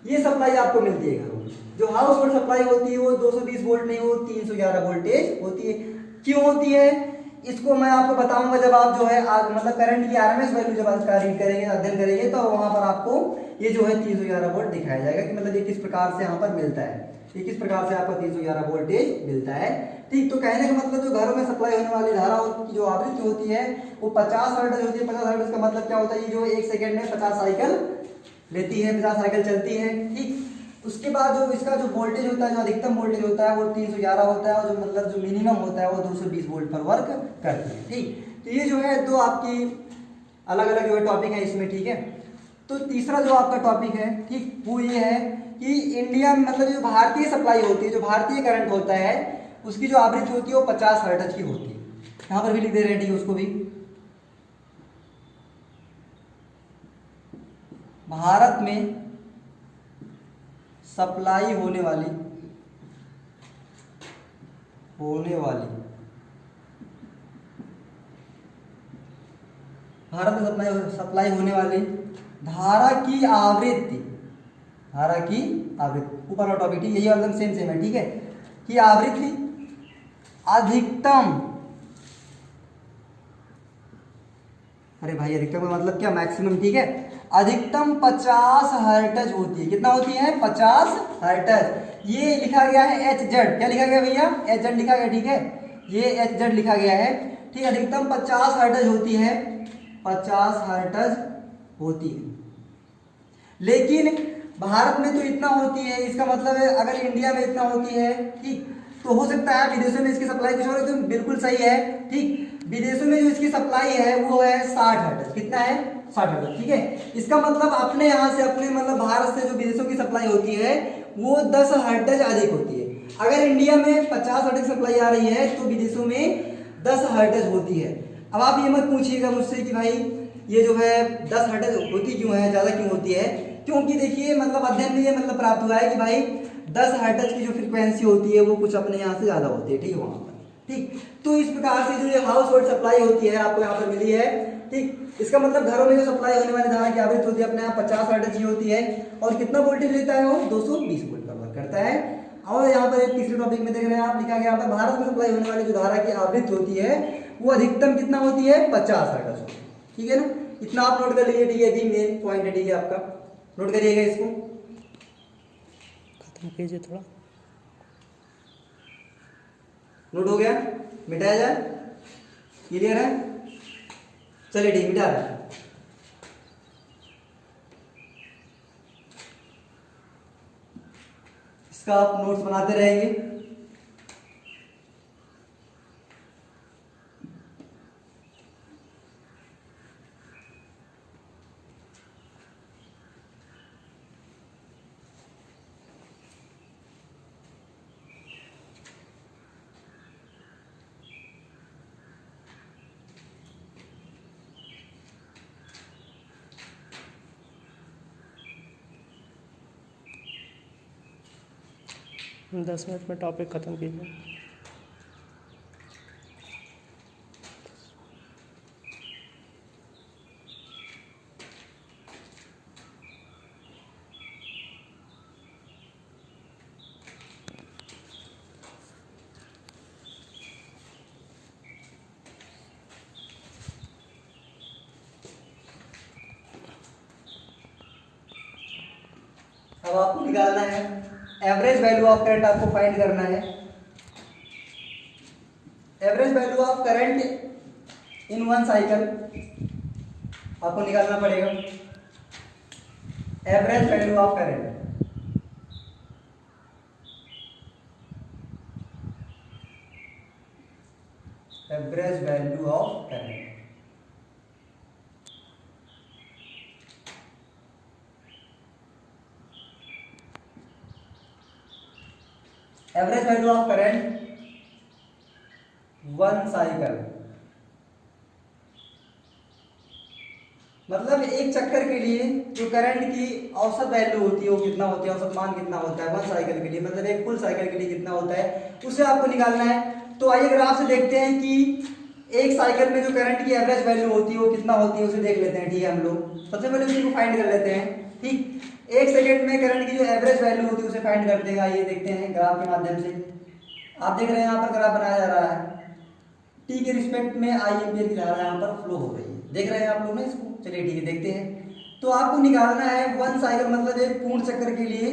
ये सप्लाई आपको मिलती है घरों में। जो हाउस होल्ड सप्लाई होती है वो 220 वोल्ट नहीं, वो 311 वोल्टेज होती है। क्यों होती है इसको मैं आपको बताऊंगा जब आप जो है मतलब करंट की आरएमएस वैल्यू जब इसका रीड करेंगे, अध्ययन करेंगे, तो वहां पर आपको ये जो है 311 वोल्ट दिखाया जाएगा कि मतलब ये किस प्रकार से यहाँ पर मिलता है, ये किस प्रकार से आपको 311 वोल्टेज मिलता है। ठीक, तो कहने का मतलब जो घरों में सप्लाई होने वाली धारा की जो आवृत्ति होती है वो 50 हर्ट्ज होती है। 50 हर्ट्ज का मतलब क्या होता है? ये जो 1 सेकंड में 50 साइकिल लेती है, 50 साइकिल चलती है। ठीक, उसके बाद जो इसका जो वोल्टेज होता है, जो अधिकतम वोल्टेज होता है वो 311 होता है, और जो मतलब जो मिनिमम होता है वो 220 वोल्ट पर वर्क करती है। ठीक, तो ये जो है दो आपकी अलग अलग जो है टॉपिक है इसमें। ठीक है, तो तीसरा जो आपका टॉपिक है, ठीक, वो ये है कि इंडिया में मतलब जो भारतीय सप्लाई होती है, जो भारतीय करंट होता है उसकी जो आवृत्ति होती है वो 50 हर्ट्ज की होती है। यहाँ पर भी लिख दे रहे हैं, ठीक है, उसको भी। भारत में सप्लाई होने वाली भारत में सप्लाई होने वाली धारा की आवृत्ति, ऊपर का टॉपिक, ठीक, यही एकदम सेम है। ठीक है, कि आवृत्ति अधिकतम, अरे भाई अधिकतम का मतलब क्या? मैक्सिमम। ठीक है, अधिकतम 50 हर्ट्ज होती है। कितना होती है? 50 हर्ट्ज। ये लिखा गया है एच जेड। क्या लिखा गया भैया? एच जेड लिखा गया। ठीक है, ये एच जेड लिखा गया है। ठीक, अधिकतम 50 हर्ट्ज होती है, 50 हर्ट्ज होती है। लेकिन भारत में तो इतना होती है, इसका मतलब है अगर इंडिया में इतना होती है, ठीक, तो हो सकता है विदेशों में इसकी सप्लाई कुछ और, तो बिल्कुल सही है। ठीक, विदेशों में जो इसकी सप्लाई है वो है 60 हर्ट्ज। कितना है? 60 हर्ट्ज। ठीक है, इसका मतलब अपने यहाँ से, अपने मतलब भारत से जो विदेशों की सप्लाई होती है वो 10 हर्ट्ज अधिक होती है। अगर इंडिया में 50 हर्ट्ज सप्लाई आ रही है तो विदेशों में 10 हर्ट्ज होती है। अब आप ये मत पूछिएगा मुझसे कि भाई ये जो है 10 हर्ट्ज होती क्यों है, ज्यादा क्यों होती है? क्योंकि देखिए मतलब अध्ययन में ये मतलब प्राप्त हुआ है कि भाई 10 हर्ट्ज की जो फ्रीक्वेंसी होती है वो कुछ अपने यहाँ से ज्यादा होती है। ठीक है, वहां पर। ठीक, तो इस प्रकार से जो ये हाउस होल्ड सप्लाई होती है आपको यहाँ पर मिली है। ठीक, इसका मतलब घरों में जो सप्लाई होने वाली धारा की आवृत्ति होती है अपने यहाँ 50 हर्ट्ज की होती है, और कितना वोल्टेज लेता है वो? 220 वोल्ट का वर्क करता है। और यहाँ पर एक तीसरे टॉपिक में देख रहे हैं आप, लिखा गया पर भारत में सप्लाई होने वाली जो धारा की आवृत्ति होती है वो अधिकतम कितना होती है? 50 हर्ट्ज होती है। ठीक है ना, इतना आप नोट कर लीजिए। ठीक है, अभी मेन पॉइंट है, ठीक है, आपका नोट करिएगा इसको। खत्म कीजिए, थोड़ा नोट हो गया? मिटाया जाए? क्लियर है? चलिए ठीक, मिटा रहे हैं। इसका आप नोट्स बनाते रहेंगे। हम 10 मिनट में टॉपिक ख़त्म कीजिए। अब आपको निकालना है एवरेज वैल्यू ऑफ करंट, आपको फाइंड करना है average value of current in one cycle. आपको निकालना पड़ेगा average value of current. Average value of current, average value of current one cycle. मतलब एक चक्कर के लिए जो करंट की औसत वैल्यू होती है वो कितना होती है, औसत मान कितना होता है वन साइकिल के लिए, मतलब एक फुल साइकिल के लिए कितना होता है, उसे आपको निकालना है। तो आइए ग्राफ से देखते हैं कि एक साइकिल में जो करंट की एवरेज वैल्यू होती है वो कितना होती है, उसे देख लेते हैं। ठीक है, हम लोग सबसे पहले उसी को फाइंड कर लेते हैं। ठीक, एक सेकेंड में करंट की जो एवरेज वैल्यू होती है उसे फाइंड करते हैं। आइए देखते हैं ग्राफ के माध्यम से। आप देख रहे हैं यहाँ पर ग्राफ बनाया जा रहा है, टी के रिस्पेक्ट में आई एम्पियर की धारा यहाँ पर फ्लो हो रही है, देख रहे हैं आप लोग ना इसको। चलिए ठीक है, देखते हैं। तो आपको निकालना है वन साइकिल, मतलब एक पूर्ण चक्कर के लिए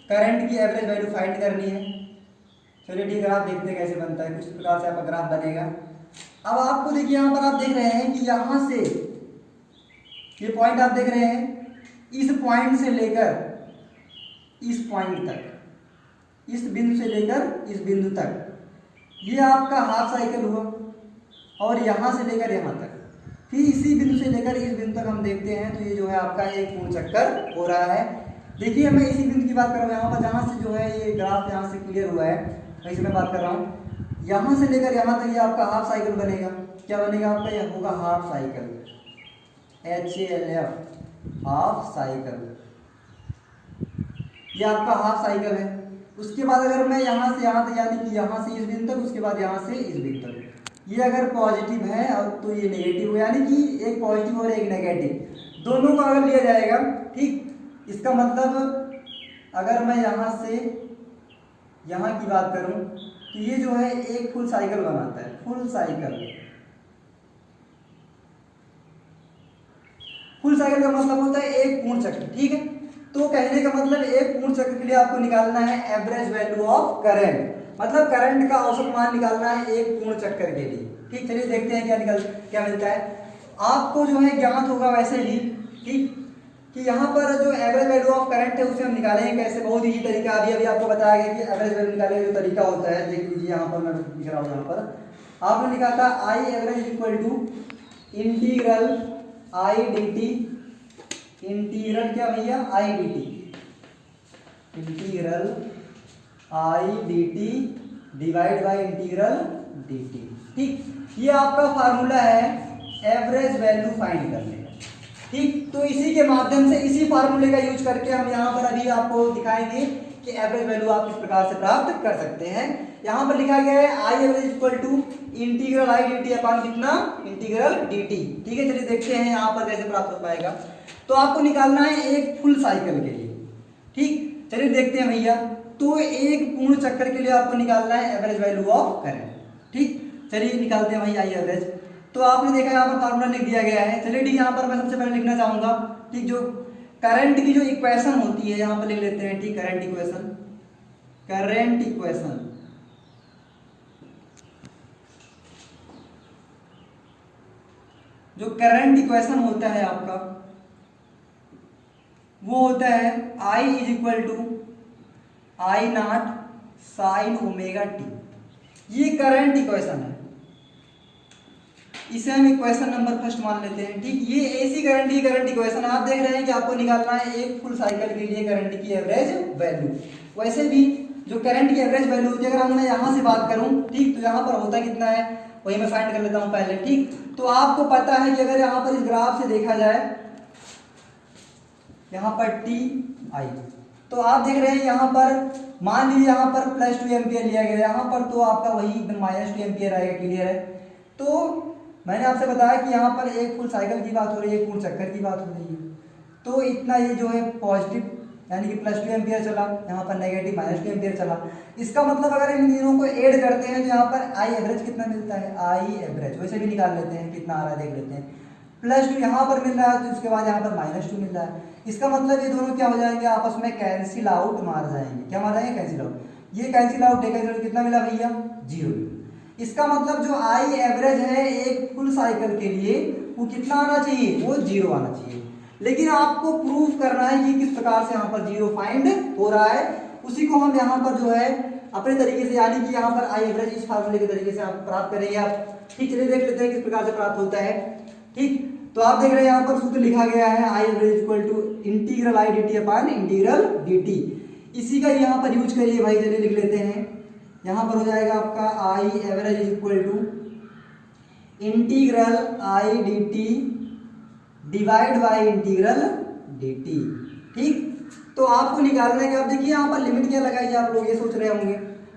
करंट की एवरेज वैल्यू फाइंड करनी है। चलिए ठीक है, ग्राफ देखते हैं कैसे बनता है। कुछ प्रकार से आपका ग्राफ बनेगा। अब आपको देखिए यहाँ पर आप देख रहे हैं कि यहाँ से ये पॉइंट आप देख रहे हैं, इस पॉइंट से लेकर इस पॉइंट तक, इस बिंदु से लेकर इस बिंदु तक, ये आपका हाफ साइकिल हुआ। और यहाँ से लेकर यहाँ तक, फिर इसी बिंदु से लेकर इस बिंदु तक हम देखते हैं तो ये जो है आपका एक पूर्ण चक्कर हो रहा है। देखिए मैं इसी बिंदु की बात कर रहा हूँ, यहाँ पर जहाँ से जो है ये ग्राफ यहाँ से क्लियर हुआ है, वहीं से मैं बात कर रहा हूँ। यहाँ से लेकर यहाँ तक ये आपका हाफ साइकिल बनेगा। क्या बनेगा आपका, यह होगा half cycle, HALF, half cycle. ये आपका हाफ साइकिल है। उसके बाद अगर मैं यहाँ से यहाँ तक, यानी कि यहाँ से इस बिंदु तक, उसके बाद यहाँ से इस बिंदु तक, ये अगर पॉजिटिव है और तो ये नेगेटिव है, यानी कि एक पॉजिटिव और एक नेगेटिव, दोनों को अगर लिया जाएगा। ठीक, इसका मतलब अगर मैं यहाँ से यहाँ की बात करूँ तो ये जो है एक फुल साइकिल बनाता है, फुल साइकिल। फुल साइकिल का मतलब होता है एक पूर्ण चक्र। ठीक है, तो कहने का मतलब एक पूर्ण चक्र के लिए आपको निकालना है एवरेज वैल्यू ऑफ करंट, मतलब करंट का औसत मान निकालना है एक पूर्ण चक्कर के लिए। ठीक, चलिए देखते हैं क्या मिलता है। आपको जो है ज्ञात होगा वैसे ही, ठीक, कि यहाँ पर जो एवरेज वैल्यू ऑफ करंट है उसे हम निकालेंगे कैसे, बहुत ही तरीका अभी आपको बताया गया कि एवरेज वैल्यू निकालने का जो तरीका होता है। देख लीजिए यहाँ पर मैं लिख रहा हूँ, यहाँ पर आपने लिखा था I average equal to integral I d t, integral क्या भैया, I d t, integral I d t divide by integral d t. ठीक, ये आपका फार्मूला है एवरेज वैल्यू फाइंड करने का। ठीक, तो इसी के माध्यम से, इसी फार्मूले का यूज करके हम यहाँ पर अभी आपको दिखाएंगे कि एवरेज वैल्यू आप किस प्रकार से प्राप्त कर सकते हैं। यहाँ पर लिखा गया है I average equal to integral I d t upon कितना, इंटीग्रल डी टी। ठीक है, चलिए देखते हैं यहाँ पर कैसे प्राप्त हो पाएगा। तो आपको निकालना है एक फुल साइकिल के लिए। ठीक, चलिए देखते हैं भैया। तो एक पूर्ण चक्कर के लिए आपको निकालना है एवरेज वैल्यू ऑफ करंट। ठीक, चलिए निकालते हैं भाई आई एवरेज। तो आपने देखा यहाँ पर फार्मूला लिख दिया गया है। चलिए ठीक, यहाँ पर मैं सबसे पहले लिखना चाहूंगा, ठीक, जो करंट की जो इक्वेशन होती है यहाँ पर लिख लेते हैं। ठीक, करंट इक्वेशन, करंट इक्वेशन जो करंट इक्वेशन होता है आपका वो होता है I is equal to I not sine omega t. ये करंट इक्वेशन है, इसे हम इक्वेशन नंबर फर्स्ट मान लेते हैं। ठीक, ये ऐसी करंट की करंट इक्वेशन आप देख रहे हैं कि आपको निकालना है एक फुल साइकिल के लिए करंट की एवरेज वैल्यू। वैसे भी जो करंट की एवरेज वैल्यू होती है, अगर मैं यहाँ से बात करूँ, ठीक, तो यहाँ पर होता कितना है वही मैं फाइंड कर लेता हूँ पहले। ठीक, तो आपको पता है कि अगर यहाँ पर इस ग्राफ से देखा जाए, यहाँ पर टी आई, तो आप देख रहे हैं यहाँ पर मान लीजिए यहाँ पर +2 एम्पियर लिया गया, यहाँ पर तो आपका वही -2 एम्पियर आएगा। क्लियर है। तो मैंने आपसे बताया कि यहाँ पर एक फुल साइकिल की बात हो रही है, एक पूर्ण चक्कर की बात हो रही है। तो इतना ये जो है पॉजिटिव यानी कि +2 एम्पियर चला, यहाँ पर नेगेटिव -2 एम्पियर चला। इसका मतलब अगर इन तीनों को ऐड करते हैं तो यहाँ पर आई एवरेज कितना मिलता है, आई एवरेज वैसे भी निकाल लेते हैं कितना आ रहा है, देख लेते हैं। +2 यहाँ पर मिल रहा है, तो उसके बाद यहाँ पर -2 मिल रहा है। इसका मतलब ये दोनों क्या हो जाएंगे, आपस में कैंसिल आउट मार जाएंगे। क्या मार जाएंगे, कैंसिल आउट। ये कैंसिल आउट है, कैंसिल आउट कितना मिला भैया, 0। इसका मतलब जो आई एवरेज है एक फुल साइकिल के लिए वो कितना आना चाहिए, वो 0 आना चाहिए। लेकिन आपको प्रूफ करना है कि किस प्रकार से यहाँ पर 0 फाइंड हो रहा है, उसी को हम यहाँ पर जो है अपने तरीके से, यानी कि यहाँ पर आई एवरेज इस फार्मूले के तरीके से आप प्राप्त करेंगे आप। ठीक, चलिए देख लेते हैं किस प्रकार से प्राप्त होता है। ठीक, तो आप देख रहे हैं यहाँ पर सूत्र लिखा गया है I average equal to integral I d t upon integral d t. इसी का यहाँ पर यूज करिए भाई, चलिए लिख लेते हैं। यहाँ पर हो जाएगा आपका I average equal to integral I d t divide by integral dt। ठीक, तो आपको निकालना है कि आप देखिए यहाँ पर लिमिट क्या लगाई है, आप लोग ये सोच रहे होंगे।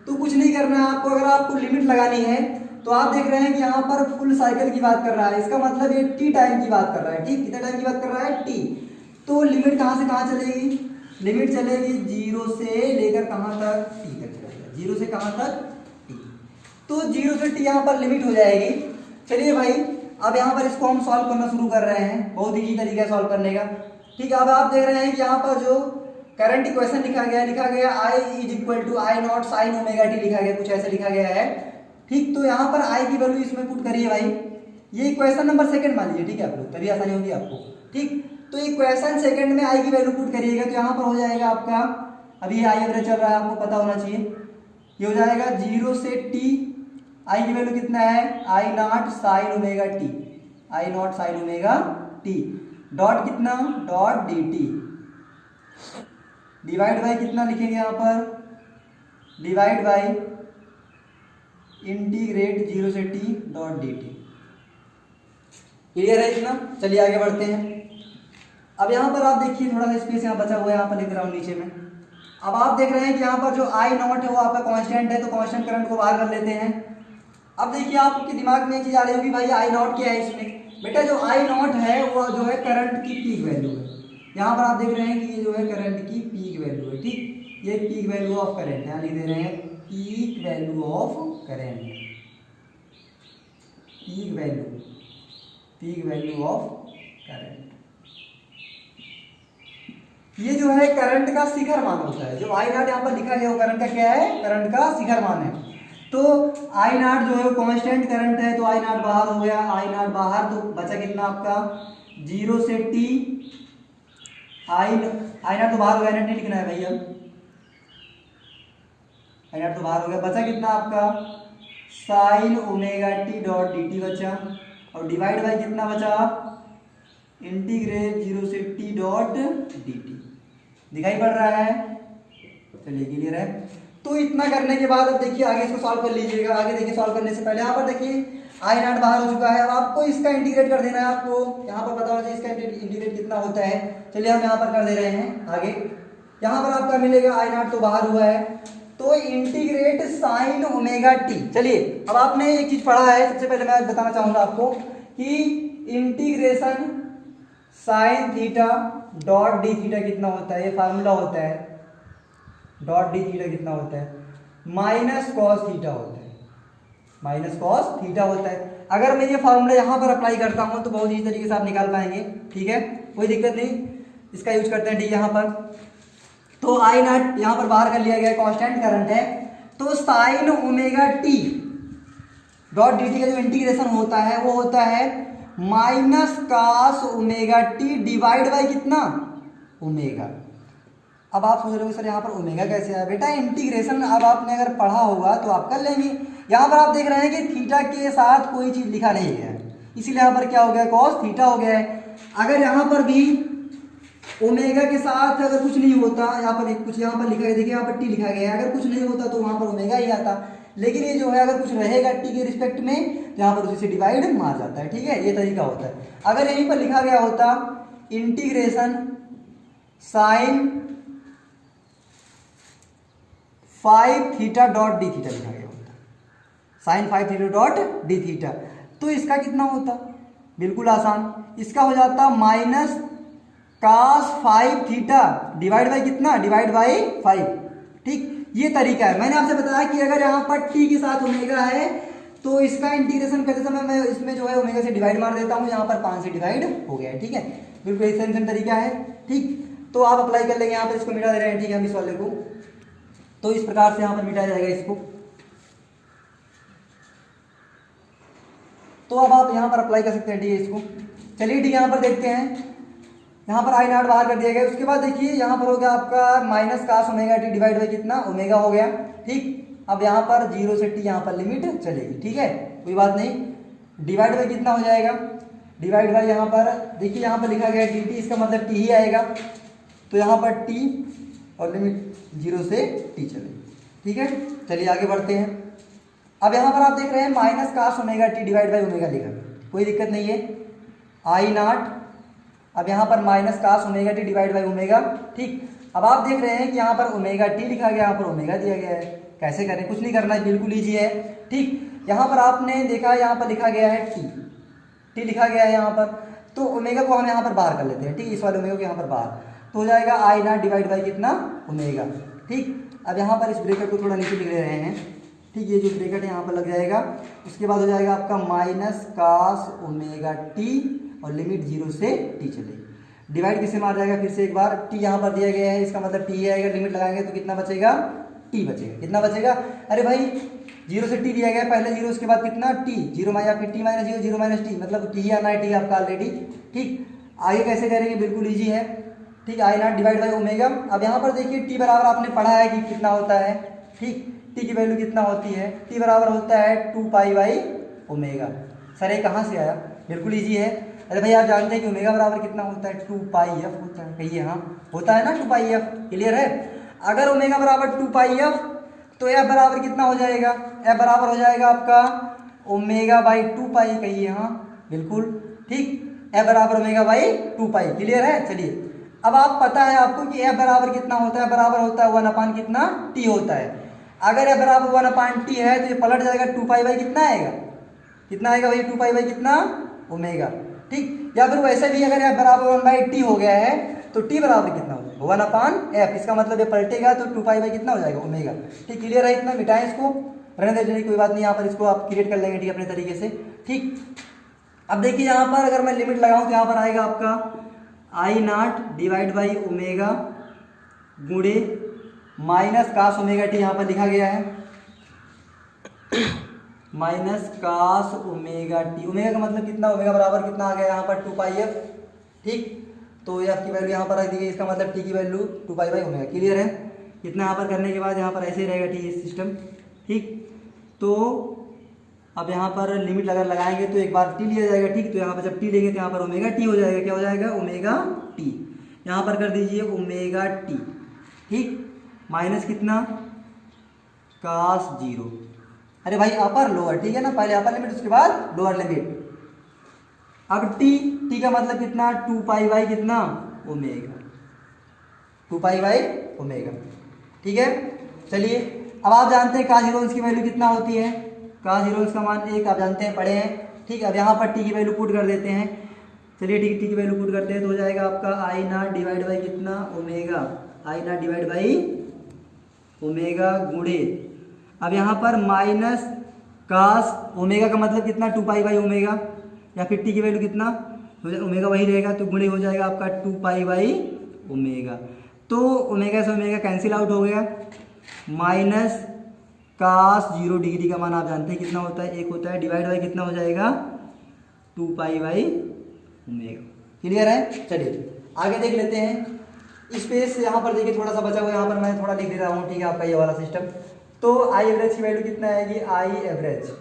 तो कुछ नहीं करना है आपको, अगर आपको लिमिट लगानी है तो आप देख रहे हैं कि यहाँ पर फुल साइकिल की बात कर रहा है, इसका मतलब ये t टाइम की बात कर रहा है। ठीक, कितने टाइम की बात कर रहा है, t। तो लिमिट कहाँ से कहाँ चलेगी, लिमिट चलेगी 0 से लेकर कहाँ तक, t तक चलेगा। 0 से कहाँ तक, t। तो 0 से t यहाँ पर लिमिट हो जाएगी। चलिए भाई, अब यहाँ पर इसको हम सॉल्व करना शुरू कर रहे हैं, बहुत ईजी तरीका है सॉल्व करने का। ठीक है, अब आप देख रहे हैं कि यहाँ पर जो करंट इक्वेशन लिखा गया I is equal to I not sine omega t लिखा गया, कुछ ऐसे लिखा गया है। ठीक, तो यहाँ पर I की वैल्यू इसमें पुट करिए भाई, ये इक्वेशन नंबर सेकंड मान लीजिए। ठीक है, आप लोग तभी आसानी होगी आपको। ठीक, तो इक्वेशन सेकंड में I की वैल्यू पुट करिएगा, तो यहाँ पर हो जाएगा आपका, अभी ये I एवरेज चल रहा है, आपको पता होना चाहिए। ये हो जाएगा 0 से t, I की वैल्यू कितना है, I not sine omega t, I not sine omega t, dot कितना, डॉट dt, डिवाइड बाई कितना लिखेंगे यहाँ पर, डिवाइड बाई इंटीग्रेट 0 से t डॉट dt। क्लियर है इतना? चलिए आगे बढ़ते हैं। अब यहाँ पर आप देखिए, थोड़ा सा स्पेस यहाँ बचा हुआ है, यहाँ पर लिख रहा हूँ नीचे में। अब आप देख रहे हैं कि यहाँ पर जो आई नॉट है वो आपका कांस्टेंट है, तो कांस्टेंट करंट को बाहर कर लेते हैं। अब देखिए आपके दिमाग में एक चीज आ रही होगी, भाई आई नॉट क्या है इसमें। बेटा जो आई नॉट है वो जो है करंट की पीक वैल्यू है। यहाँ पर आप देख रहे हैं कि ये जो है करंट की पीक वैल्यू है। ठीक, ये पीक वैल्यू ऑफ करंट, यहाँ लिख दे रहे हैं peak value of current, peak value of current. ये जो है करंट का शिखर मान होता है। जो आई नॉट यहाँ पर लिखा गया वो करंट का क्या है, करंट का शिखर मान है। तो आई नॉट जो है वो कांस्टेंट करंट है, तो आई नॉट बाहर हो गया, आई नॉट बाहर, तो बचा कितना आपका 0 से t, आई नॉट तो बाहर हो गया, नहीं लिखना है भैया, आई नॉट तो बाहर हो गया, बचा कितना आपका sign omega t dot dt बचा, और डिवाइड बाई कितना बचा, इंटीग्रेट 0 से t डॉट dt। दिखाई पड़ रहा है? चलिए क्लियर है। तो इतना करने के बाद अब देखिए आगे इसको सॉल्व कर लीजिएगा। आगे देखिए सॉल्व करने से पहले यहाँ पर देखिए आई नॉट बाहर हो चुका है। अब आपको इसका इंटीग्रेट कर देना है, आपको यहाँ पर पता होना चाहिए इसका इंटीग्रेट कितना होता है। चलिए हम यहाँ पर कर दे रहे हैं आगे। यहाँ पर आपका मिलेगा आई नॉट तो बाहर हुआ है, तो इंटीग्रेट साइन ओमेगा टी। चलिए अब आपने एक चीज पढ़ा है, सबसे पहले मैं बताना चाहूंगा आपको कि integration sine theta dot d theta कितना होता है, ये फार्मूला होता है। डॉट डी थीटा कितना होता है, माइनस कॉस थीटा होता है, माइनस कॉस थीटा होता है। अगर मैं ये फार्मूला यहाँ पर अप्लाई करता हूँ तो बहुत इसी तरीके से आप निकाल पाएंगे। ठीक है, कोई दिक्कत नहीं, इसका यूज करते हैं। ठीक है, यहाँ पर तो आई नॉट यहाँ पर बाहर कर लिया गया, कांस्टेंट करंट है, तो sign omega t dot D T का जो इंटीग्रेशन होता है वो होता है minus cos omega t divide by कितना, ओमेगा। अब आप सोच रहे हो सर यहाँ पर ओमेगा कैसे आया, बेटा इंटीग्रेशन अब आपने अगर पढ़ा होगा तो आप कर लेंगे। यहाँ पर आप देख रहे हैं कि थीटा के साथ कोई चीज लिखा नहीं गया है, इसीलिए यहाँ पर क्या हो गया, कॉस थीटा हो गया है। अगर यहाँ पर भी ओमेगा के साथ अगर कुछ नहीं होता, यहाँ पर कुछ यहाँ पर लिखा है, देखिए यहाँ पर टी लिखा गया है, अगर कुछ नहीं होता तो वहाँ पर ओमेगा ही आता। लेकिन ये जो है अगर कुछ रहेगा टी के रिस्पेक्ट में, यहाँ पर उसी से डिवाइड मार जाता है। ठीक है, ये तरीका होता है। अगर यहीं पर लिखा गया होता integration sine 5 theta dot d theta लिखा गया होता, sine 5 theta dot d theta, तो इसका कितना होता, बिल्कुल आसान, इसका हो जाता minus cos 5 theta divide by कितना, डिवाइड बाई 5। ठीक, ये तरीका है। मैंने आपसे बताया कि अगर यहाँ पर t के साथ ओमेगा है तो इसका इंटीग्रेशन करते समय मैं इसमें जो है ओमेगा से डिवाइड मार देता हूँ, यहाँ पर 5 से डिवाइड हो गया है। ठीक है, बिल्कुल सेम तरीका है। ठीक, तो आप अप्लाई कर लेंगे, यहाँ पर इसको मिटा दे रहे हैं। ठीक है, हम इस वाले को तो इस प्रकार से यहाँ पर मिटाया जाएगा इसको। तो अब आप यहाँ पर अप्लाई कर सकते हैं। ठीक है, इसको चलिए ठीक है, यहाँ पर देखते हैं। यहाँ पर आई नॉट बाहर कर दिया गया। उसके बाद देखिए यहाँ पर हो गया आपका minus cos omega t divide by कितना, ओमेगा हो गया। ठीक, अब यहाँ पर 0 से t यहाँ पर लिमिट चलेगी। ठीक है, कोई बात नहीं, डिवाइड बाई कितना हो जाएगा, डिवाइड बाई यहाँ पर देखिए यहाँ पर लिखा गया dt, इसका मतलब t ही आएगा, तो यहाँ पर t और लिमिट 0 से t चलेगी। ठीक है, चलिए आगे बढ़ते हैं। अब यहाँ पर आप देख रहे हैं minus cos omega t divide by omega लिखा, कोई दिक्कत नहीं है। आई नॉट अब यहाँ पर minus cos omega t divide by omega. ठीक, अब आप देख रहे हैं कि यहाँ पर ओमेगा टी लिखा गया, यहाँ पर ओमेगा दिया गया है। कैसे करें, कुछ नहीं करना है, बिल्कुल ईजी है। ठीक, यहाँ पर आपने देखा है यहाँ पर लिखा गया है टी लिखा गया है यहाँ पर, तो ओमेगा को हम यहाँ पर बाहर कर लेते हैं। ठीक, इस वाले ओमेगा को यहाँ पर बाहर, तो हो जाएगा आई नॉट डिवाइड बाई कितना ओमेगा। ठीक, अब यहाँ पर इस ब्रैकेट को थोड़ा नीचे लिख ले रहे हैं। ठीक, ये जो ब्रैकेट है यहाँ पर लग जाएगा। उसके बाद हो जाएगा आपका माइनस कास ओमेगा टी और लिमिट 0 से टी चलेगी। डिवाइड किससे मार जाएगा, फिर से एक बार टी यहाँ पर दिया गया है, इसका मतलब टी आएगा, लिमिट लगाएंगे तो कितना बचेगा, टी बचेगा। कितना बचेगा, अरे भाई 0 से टी दिया गया, पहले 0 उसके बाद कितना टी, 0 या फिर टी माइनस 0, 0 माइनस टी, मतलब टी आना है, टी आपका ऑलरेडी। ठीक, आगे कैसे करेंगे, बिल्कुल ईजी है। ठीक, आई नॉट डिवाइड बाई ओमेगा। अब यहाँ पर देखिए टी बराबर आपने पढ़ा है कि कितना होता है। ठीक, टी की वैल्यू कितना होती है, टी बराबर होता है 2 पाई बाई ओमेगा। सर ये कहाँ से आया, बिल्कुल ईजी है। अरे भाई आप जानते हैं कि ओमेगा बराबर कितना होता है, 2 पाई एफ होता है। कहिए हाँ, होता है ना 2 पाई एफ, क्लियर है। अगर ओमेगा बराबर 2 पाई एफ तो एफ बराबर कितना हो जाएगा, एफ बराबर हो जाएगा आपका ओमेगा बाई 2 पाई। कहिए हाँ, बिल्कुल ठीक, एफ बराबर ओमेगा बाई 2 पाई, क्लियर है। चलिए अब आप पता है आपको कि एफ बराबर कितना होता है, बराबर होता है 1 अपान कितना टी होता है। अगर एफ बराबर 1 अपान टी है तो ये पलट जाएगा 2 पाई बाई कितना आएगा, कितना आएगा भाई 2 पाई बाई कितना ओमेगा। ठीक, या फिर वैसे भी अगर एफ बराबर 1 बाई टी हो गया है तो टी बराबर कितना हो जाएगा 1 अपान एफ, इसका मतलब ये पलटेगा तो 2 पाई बाई कितना हो जाएगा ओमेगा। ठीक, क्लियर है। इतना मिटाएं इसको, रहने दीजिए, कोई बात नहीं, यहाँ पर इसको आप क्रिएट कर लेंगे ठीक अपने तरीके से। ठीक, अब देखिए यहाँ पर अगर मैं लिमिट लगाऊं तो यहाँ पर आएगा आपका I not divide by omega गुणे माइनस कास ओमेगा टी, यहाँ पर लिखा गया है minus cos omega t. Omega का मतलब कितना, ओमेगा बराबर कितना आ गया यहाँ पर 2 पाई एफ। ठीक, तो एफ की वैल्यू यहाँ पर रख दी गई, इसका मतलब टी की value 2 pi by omega, clear है। इतना यहाँ पर करने के बाद यहाँ पर ऐसे ही रहेगा टी सिस्टम। ठीक, तो अब यहाँ पर लिमिट अगर लगाएंगे तो एक बार टी लिया जाएगा। ठीक, तो यहाँ पर जब टी लेंगे तो यहाँ पर ओमेगा टी हो जाएगा, क्या हो जाएगा ओमेगा टी। यहाँ पर कर दीजिए ओमेगा टी। ठीक, माइनस कितना कास 0। अरे भाई अपर लोअर, ठीक है ना, पहले अपर लिमिट उसके बाद लोअर लिमिट। अब टी का मतलब कितना 2 पाई बाई कितना ओमेगा, 2 पाई बाई ओमेगा। ठीक है, चलिए अब आप जानते हैं कास 0 की वैल्यू कितना होती है, कास 0 का मान 1, आप जानते हैं, पढ़े हैं। ठीक, अब यहाँ पर टी की वैल्यू पुट कर देते हैं। चलिए ठीक, टी की वैल्यू पुट करते हैं तो हो जाएगा आपका आई नॉट डिवाइड बाई कितना omega, I not divide by omega गुणे, अब यहाँ पर माइनस कास ओमेगा का मतलब कितना 2 पाई बाई ओमेगा, या फिर टी की वैल्यू कितना ओमेगा वही रहेगा तो गुणे हो जाएगा आपका 2 पाई बाई ओमेगा। तो ओमेगा से ओमेगा कैंसिल आउट हो गया, माइनस कास 0 डिग्री का मान आप जानते हैं कितना होता है, 1 होता है, डिवाइड बाई कितना हो जाएगा 2 पाई बाई ओमेगा। क्लियर है। चलिए आगे देख लेते हैं। स्पेस यहाँ पर देखिए थोड़ा सा बचा हुआ, यहाँ पर मैं थोड़ा लिख दे रहा हूँ। ठीक है, आपका ये वाला सिस्टम। तो आई एवरेज की वैल्यू कितना आएगी, आई एवरेज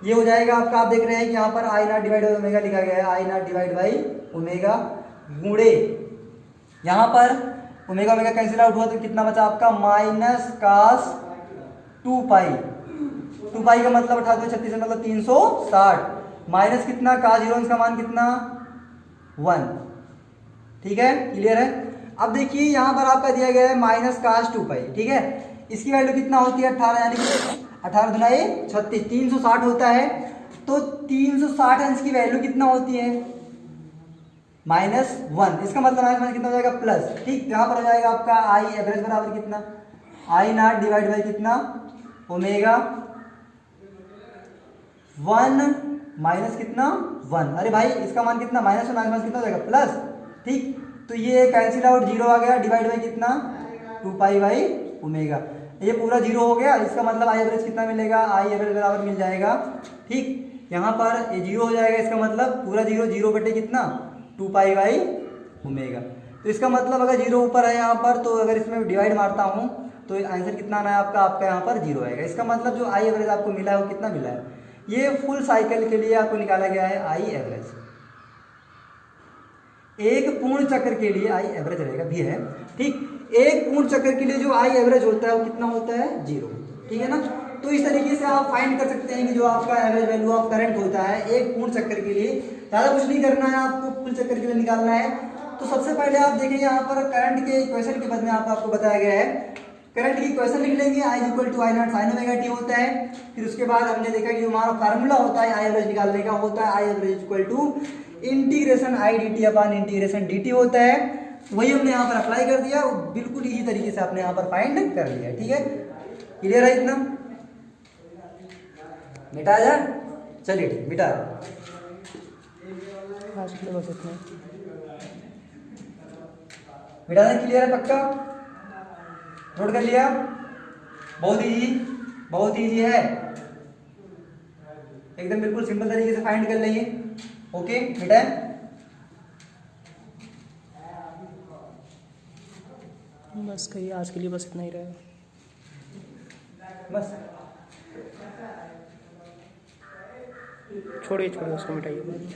ये हो जाएगा आपका, आप देख रहे हैं कि यहाँ पर आई नॉट डिवाइड बाई ओमेगा लिखा गया है, I not divide by omega गुणे, यहाँ पर ओमेगा ओमेगा कैंसिल आउट हुआ तो कितना बचा आपका माइनस कास 2 पाई। 2 पाई का मतलब 38 मतलब 360, माइनस कितना कास 0 का मान कितना 1। ठीक है, क्लियर है। अब देखिए यहाँ पर आपका दिया गया है माइनस कास 2 पाई। ठीक है, इसकी वैल्यू कितना होती है 18, यानी कि 18 दुनाई 36, 360 होता है। तो 360 अंश की वैल्यू कितना होती है -1, इसका मतलब माइनस कितना हो जाएगा प्लस। ठीक, यहाँ पर हो जाएगा आपका आई एवरेज बराबर कितना, आई नॉट डिवाइड बाई कितना ओमेगा 1 माइनस कितना 1। अरे भाई इसका मान कितना माइनस माइनस कितना हो जाएगा प्लस। ठीक, तो ये कैंसिल आउट 0 आ गया, डिवाइड बाई कितना 2 पाई बाई ओमेगा, ये पूरा 0 हो गया। इसका मतलब आई एवरेज कितना मिलेगा, आई एवरेज बराबर मिल जाएगा। ठीक, यहाँ पर ये 0 हो जाएगा, इसका मतलब पूरा 0, 0 बटे कितना 2 पाई बाई ओमेगा। तो इसका मतलब अगर 0 ऊपर है यहाँ पर, तो अगर इसमें डिवाइड मारता हूँ तो आंसर कितना आना है आपका यहाँ पर 0 आएगा। इसका मतलब जो आई एवरेज आपको मिला है वो कितना मिला है, ये फुल साइकिल के लिए आपको निकाला गया है आई एवरेज। एक पूर्ण चक्र के लिए आई एवरेज रहेगा भी है। ठीक, एक पूर्ण चक्र के लिए जो आई एवरेज होता है वो कितना होता है 0। ठीक है ना, तो इस तरीके से आप फाइंड कर सकते हैं कि जो आपका एवरेज वैल्यू ऑफ करंट होता है एक पूर्ण चक्कर के लिए, ज़्यादा कुछ नहीं करना है आपको, फुल चक्कर के लिए निकालना है। तो सबसे पहले आप देखें यहाँ पर करंट के इक्वेशन के बाद में आपको बताया गया है, करंट की इक्वेशन लिख लेंगे, I equal to I not sine omega t होता है। फिर उसके बाद हमने देखा कि हमारा फार्मूला होता है आई एवरेज निकालने का, होता है I average equal to integration I d t upon integration d t होता है। वही हमने यहाँ पर अप्लाई कर दिया, बिल्कुल इजी तरीके से आपने यहाँ पर फाइंड कर लिया। ठीक है, क्लियर है इतना? मिटा जा, चलिए ठीक, मिटा आज के लिए बस इतना ही। मिटा दें, क्लियर है? पक्का नोट कर लिया? बहुत इजी है, एकदम बिल्कुल सिंपल तरीके से फाइंड कर लेंगे। ओके, मिटा बस कहिए, आज के लिए बस इतना ही रहेगा। बस छोड़िए उसको, मिटाइए बाद में।